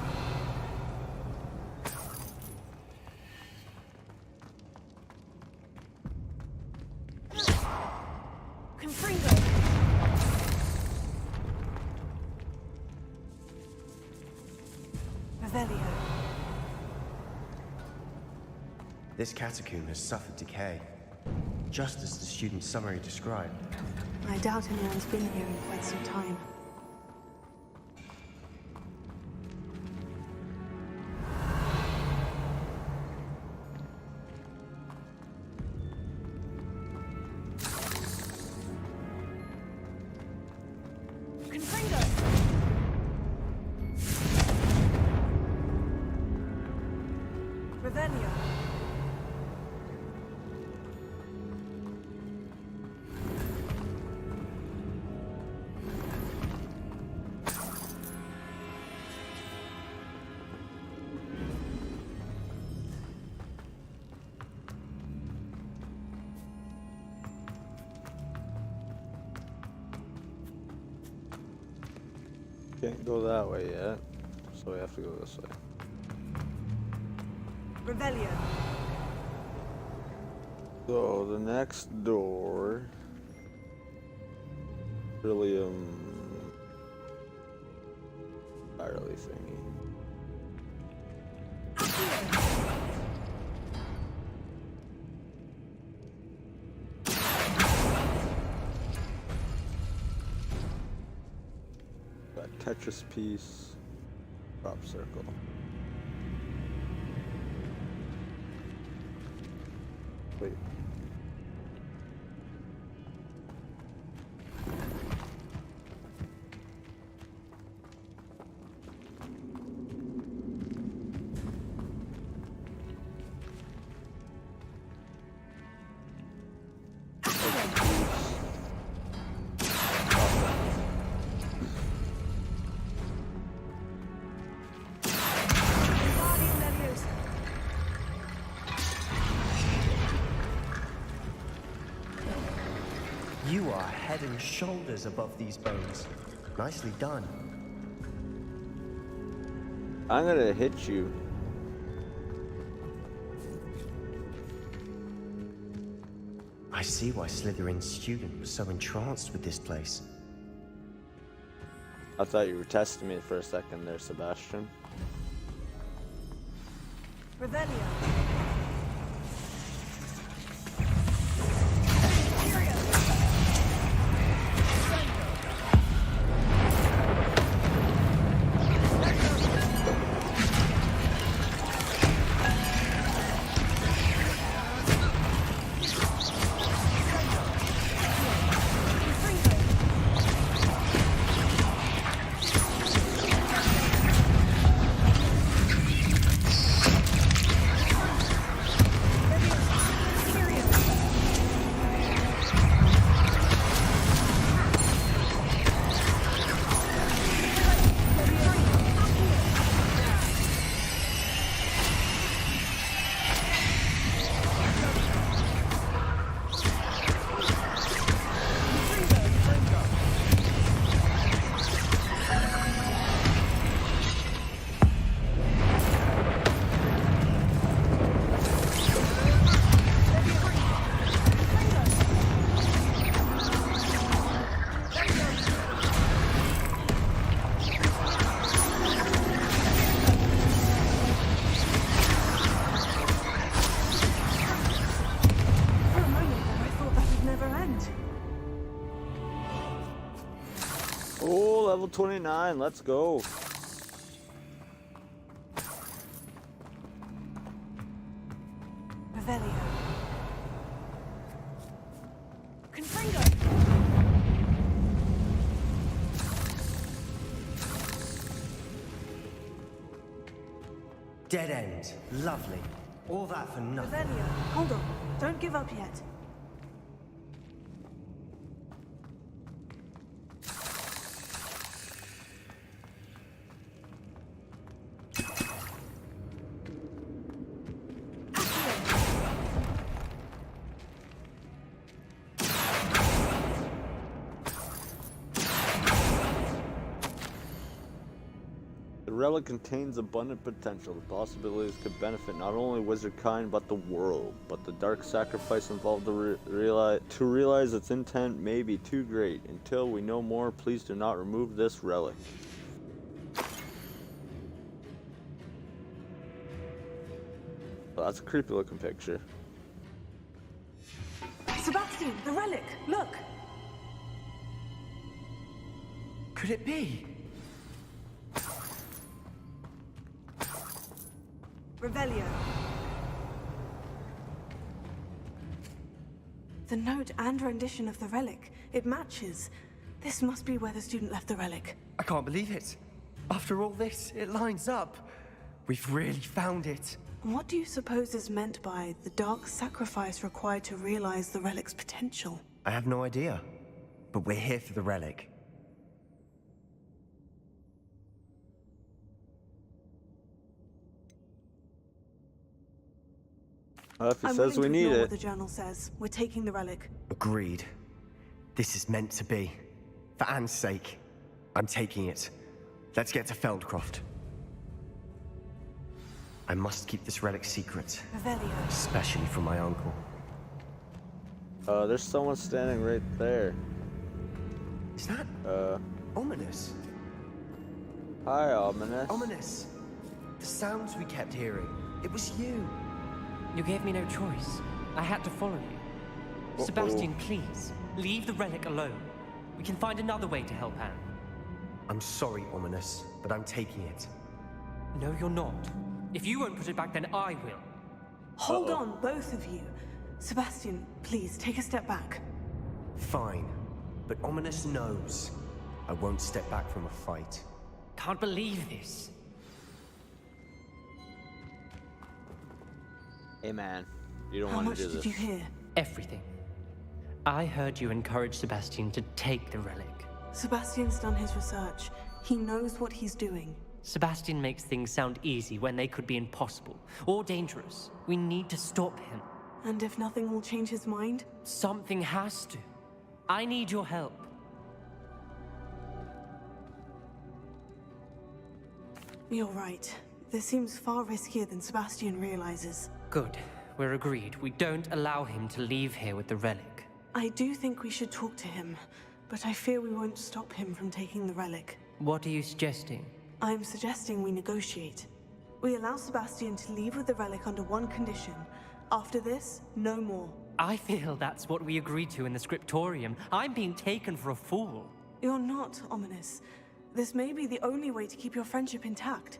Speaker 14: This catacomb has suffered decay, just as the student's summary described.
Speaker 16: I doubt anyone's been here in quite some time.
Speaker 20: Confringo!
Speaker 1: Can't go that way yet, so we have to go this way.
Speaker 20: Revelio.
Speaker 1: So the next door, Trillium spirally thingy. Got Tetris piece, drop circle. Wait.
Speaker 14: You are head and shoulders above these bones. Nicely done.
Speaker 1: I'm gonna hit you.
Speaker 14: I see why Slytherin's student was so entranced with this place.
Speaker 1: I thought you were testing me for a second there, Sebastian.
Speaker 20: Revelio.
Speaker 1: Oh, level 29, let's go.
Speaker 20: Revelio. Confringo.
Speaker 14: Dead end. Lovely. All that for nothing.
Speaker 20: Revelio. Hold on. Don't give up yet.
Speaker 1: The relic contains abundant potential. The possibilities could benefit not only wizardkind but the world. But the dark sacrifice involved to realize its intent may be too great. Until we know more, please do not remove this relic. Well, that's a creepy looking picture.
Speaker 20: Sebastian, the relic. Look.
Speaker 14: Could it be?
Speaker 20: Revelio. The note and rendition of the relic. It matches. This must be where the student left the relic.
Speaker 14: I can't believe it. After all this, it lines up. We've really found it.
Speaker 16: What do you suppose is meant by the dark sacrifice required to realize the relic's potential?
Speaker 14: I have no idea. But we're here for the relic.
Speaker 1: If he
Speaker 16: I'm
Speaker 1: says we
Speaker 16: willing to
Speaker 1: need
Speaker 16: ignore
Speaker 1: it.
Speaker 16: what the journal says. We're taking the relic.
Speaker 14: Agreed. This is meant to be. For Anne's sake, I'm taking it. Let's get to Feldcroft. I must keep this relic secret.
Speaker 20: Revelio.
Speaker 14: Especially from my uncle.
Speaker 1: There's someone standing right there.
Speaker 14: Is that ominous?
Speaker 1: Hi, Ominous.
Speaker 14: Ominous. The sounds we kept hearing. It was you.
Speaker 21: You gave me no choice. I had to follow you. Sebastian, please, leave the relic alone. We can find another way to help Anne.
Speaker 14: I'm sorry, Ominous, but I'm taking it.
Speaker 21: No, you're not. If you won't put it back, then I will.
Speaker 20: Hold on, both of you. Sebastian, please, take a step back.
Speaker 14: Fine, but Ominous knows I won't step back from a fight.
Speaker 21: Can't believe this.
Speaker 1: Hey man, you don't
Speaker 20: How
Speaker 1: want
Speaker 20: much
Speaker 1: to do this.
Speaker 20: did you hear?
Speaker 21: Everything. I heard you encourage Sebastian to take the relic.
Speaker 20: Sebastian's done his research. He knows what he's doing.
Speaker 21: Sebastian makes things sound easy when they could be impossible or dangerous. We need to stop him.
Speaker 20: And if nothing will change his mind?
Speaker 21: Something has to. I need your help.
Speaker 20: You're right. This seems far riskier than Sebastian realizes.
Speaker 21: Good. We're agreed. We don't allow him to leave here with the relic.
Speaker 20: I do think we should talk to him, but I fear we won't stop him from taking the relic.
Speaker 21: What are you suggesting?
Speaker 20: I'm suggesting we negotiate. We allow Sebastian to leave with the relic under one condition. After this, no more.
Speaker 21: I feel that's what we agreed to in the scriptorium. I'm being taken for a fool.
Speaker 20: You're not, Ominous. This may be the only way to keep your friendship intact.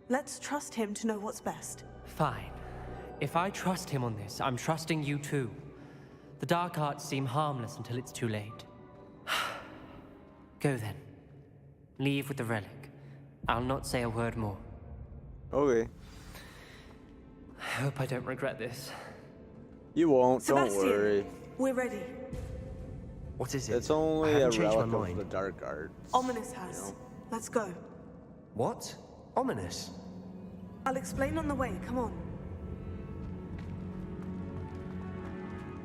Speaker 20: Let's trust him to know what's best.
Speaker 21: Fine. If I trust him on this, I'm trusting you too. The dark arts seem harmless until it's too late. Go then. Leave with the relic. I'll not say a word more.
Speaker 1: Okay.
Speaker 21: I hope I don't regret this.
Speaker 1: You won't,
Speaker 20: Sebastian,
Speaker 1: don't worry.
Speaker 20: We're ready.
Speaker 14: What is it?
Speaker 1: It's only
Speaker 14: I
Speaker 1: a
Speaker 14: haven't changed my
Speaker 1: relic of
Speaker 14: mind.
Speaker 1: the dark arts.
Speaker 20: Ominous has.
Speaker 1: You know?
Speaker 20: Let's go.
Speaker 14: What? Ominous?
Speaker 20: I'll explain on the way. Come on.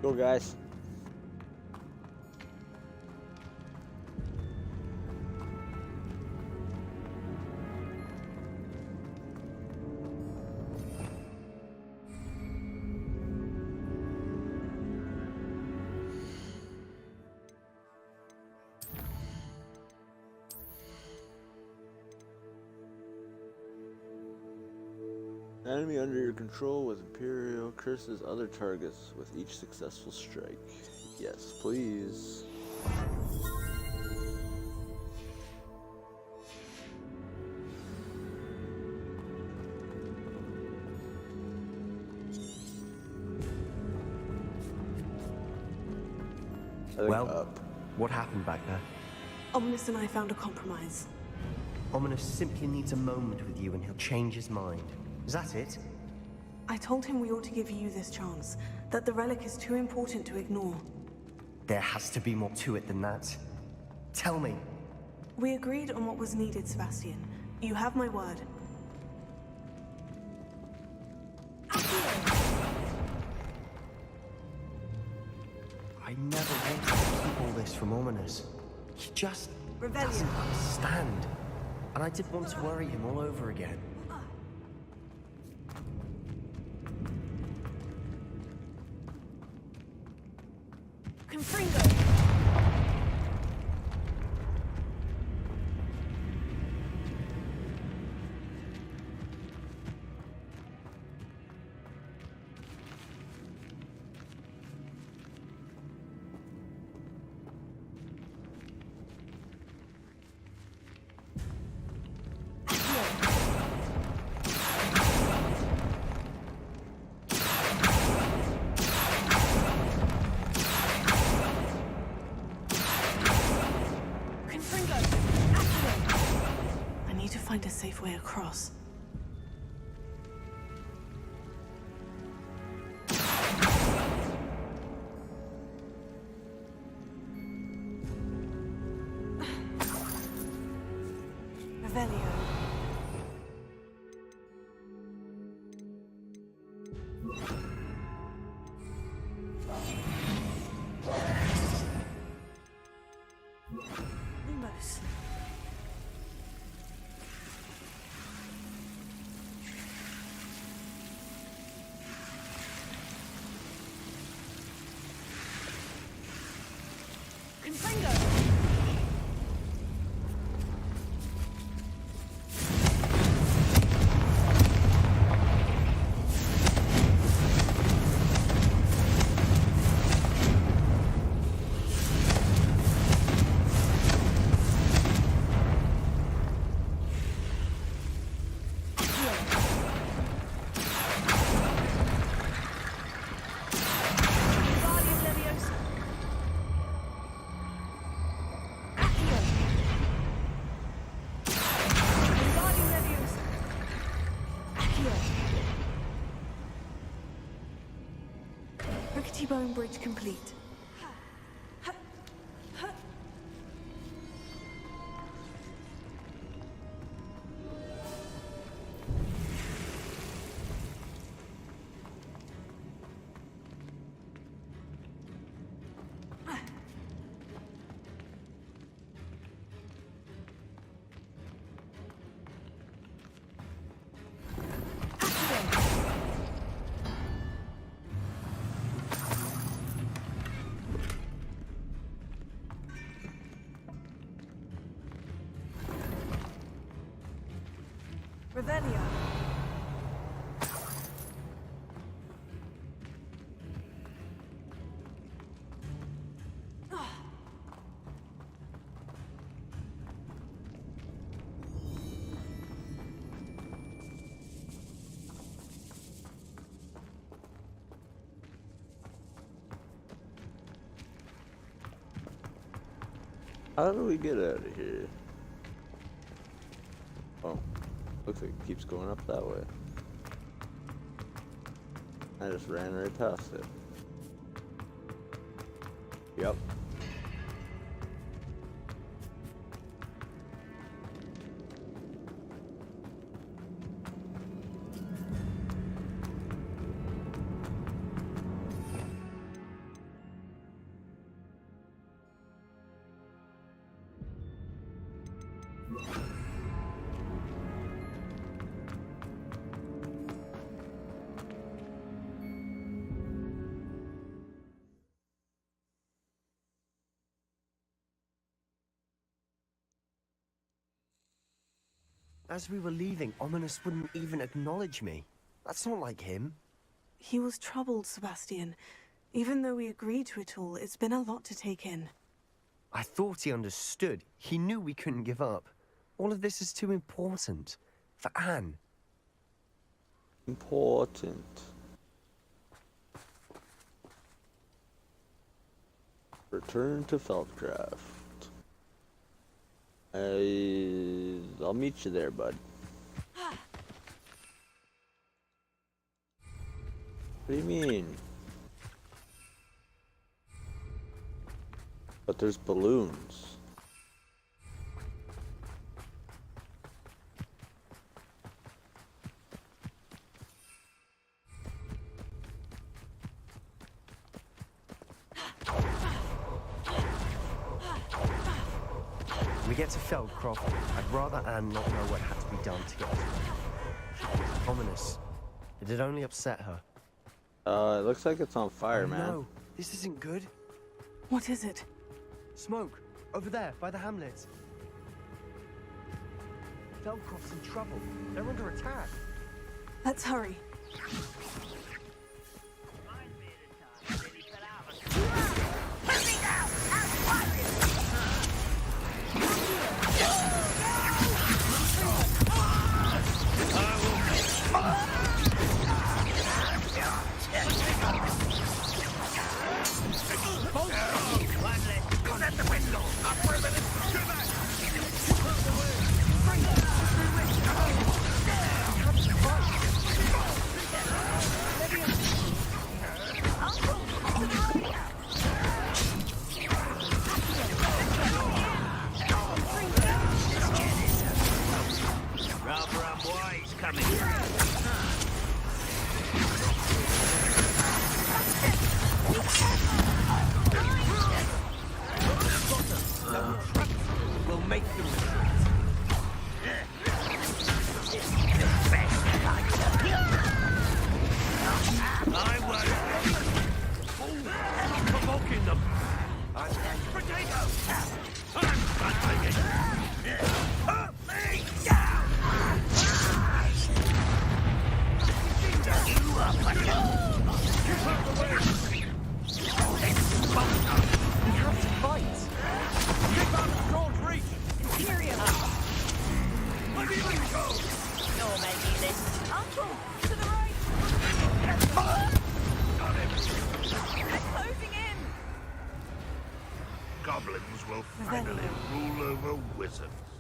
Speaker 1: Go, guys. Enemy under your control with Imperial curses other targets with each successful strike. Yes, please.
Speaker 14: Well, what happened back there?
Speaker 20: Ominous and I found a compromise.
Speaker 14: Ominous simply needs a moment with you and he'll change his mind. Is that it?
Speaker 20: I told him we ought to give you this chance, that the relic is too important to ignore.
Speaker 14: There has to be more to it than that. Tell me.
Speaker 20: We agreed on what was needed, Sebastian. You have my word.
Speaker 14: I never wanted to keep all this from Ominous. He just doesn't understand. And I didn't want to worry him all over again.
Speaker 20: Confringo! Find a safe way across. Revelio. Lumos. T-bone bridge complete. Revelio.
Speaker 1: How do we get out of here? Oh, looks like it keeps going up that way. I just ran right past it. Yep.
Speaker 14: As we were leaving, Ominous wouldn't even acknowledge me. That's not like him.
Speaker 20: He was troubled, Sebastian. Even though we agreed to it all, it's been a lot to take in.
Speaker 14: I thought he understood. He knew we couldn't give up. All of this is too important. For Anne.
Speaker 1: Important. Return to Feldcraft. I'll meet you there, bud. What do you mean? But there's balloons.
Speaker 14: When we get to Feldcroft, I'd rather Anne not know what had to be done to get us ready. Ominous. Did it only upset her?
Speaker 1: It looks like it's on fire, man.
Speaker 14: No, this isn't good.
Speaker 20: What is it?
Speaker 14: Smoke. Over there, by the hamlet. Feldcroft's in trouble. They're under attack.
Speaker 20: Let's hurry.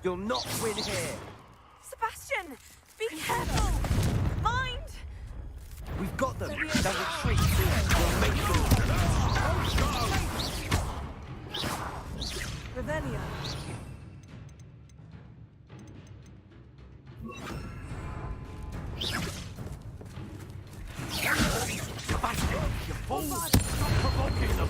Speaker 14: You'll not win here.
Speaker 12: Sebastian, be careful! Mind!
Speaker 6: We've got them. They'll retreat. We'll make them.
Speaker 20: Revelio.
Speaker 18: Sebastian, you fools! Stop provoking them!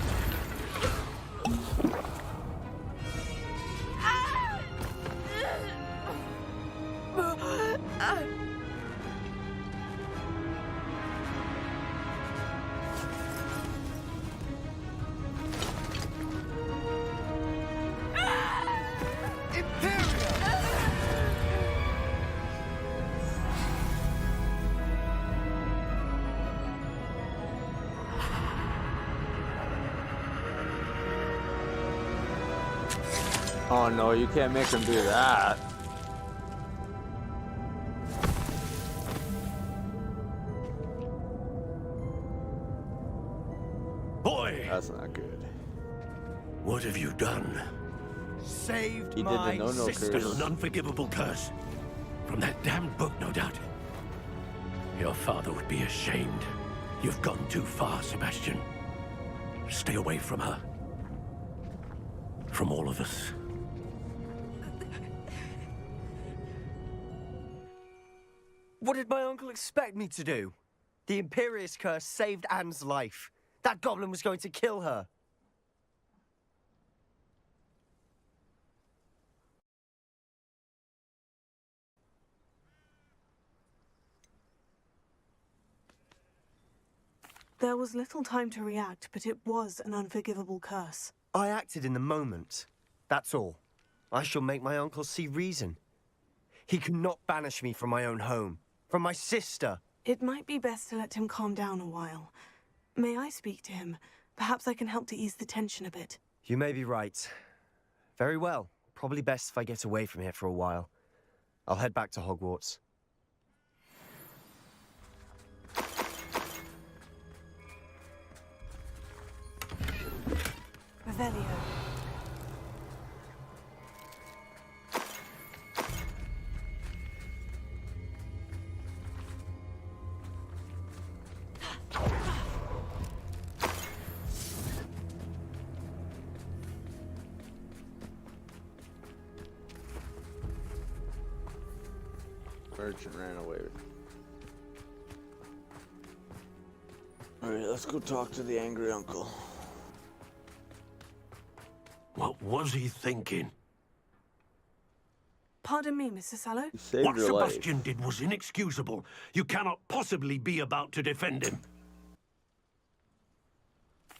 Speaker 1: Oh no, you can't make him do that.
Speaker 18: Boy!
Speaker 1: That's not good.
Speaker 18: What have you done?
Speaker 6: Saved
Speaker 1: He did
Speaker 6: my
Speaker 1: the no-no
Speaker 6: sister.
Speaker 1: curse.
Speaker 18: An unforgivable curse. From that damned book, no doubt. Your father would be ashamed. You've gone too far, Sebastian. Stay away from her. From all of us.
Speaker 6: What did my uncle expect me to do? The Imperious curse saved Anne's life. That goblin was going to kill her.
Speaker 20: There was little time to react, but it was an unforgivable curse.
Speaker 6: I acted in the moment. That's all. I shall make my uncle see reason. He cannot banish me from my own home. From my sister.
Speaker 20: It might be best to let him calm down a while. May I speak to him? Perhaps I can help to ease the tension a bit.
Speaker 6: You may be right. Very well. Probably best if I get away from here for a while. I'll head back to Hogwarts.
Speaker 20: Revelio.
Speaker 1: Merchant ran away. Alright, let's go talk to the angry uncle.
Speaker 18: What was he thinking?
Speaker 20: Pardon me, Mr. Sallow?
Speaker 18: What Sebastian did was inexcusable. You cannot possibly be about to defend him.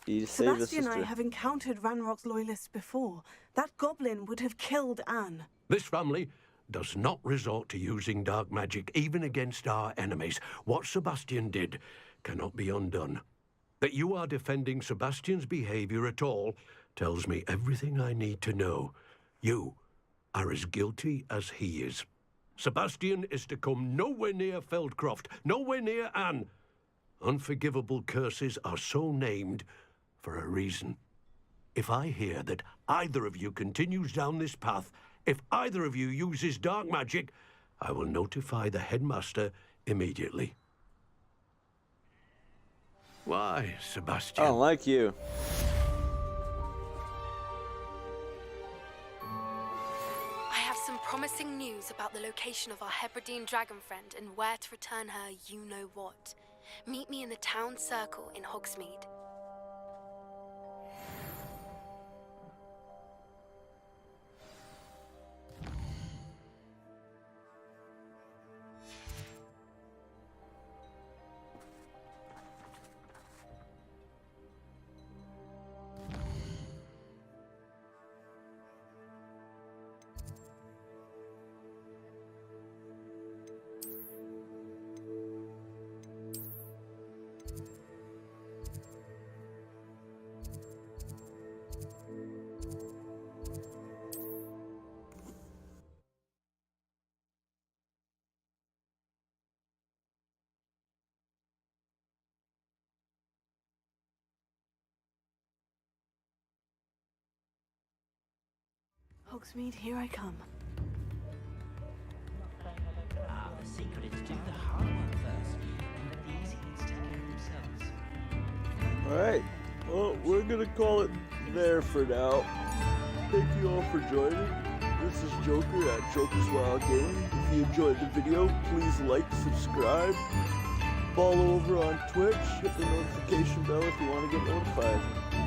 Speaker 1: He saved his
Speaker 20: Sebastian and I
Speaker 1: sister.
Speaker 20: have encountered Ranrock's loyalists before. That goblin would have killed Anne.
Speaker 18: This family does not resort to using dark magic even against our enemies. What Sebastian did cannot be undone. That you are defending Sebastian's behavior at all tells me everything I need to know. You are as guilty as he is. Sebastian is to come nowhere near Feldcroft, nowhere near Anne. Unforgivable curses are so named for a reason. If I hear that either of you continues down this path, if either of you uses dark magic, I will notify the headmaster immediately. Why, Sebastian?
Speaker 1: I don't like you.
Speaker 9: I have some promising news about the location of our Hebridean dragon friend and where to return her you-know-what. Meet me in the town circle in Hogsmeade.
Speaker 20: Hogsmeade, here I come.
Speaker 11: The secret is to do the hard work first, and the easy ones to
Speaker 1: Alright, well, we're gonna call it there for now. Thank you all for joining. This is Joker at Joker's Wild Game. If you enjoyed the video, please like, subscribe, follow over on Twitch, hit the notification bell if you want to get notified.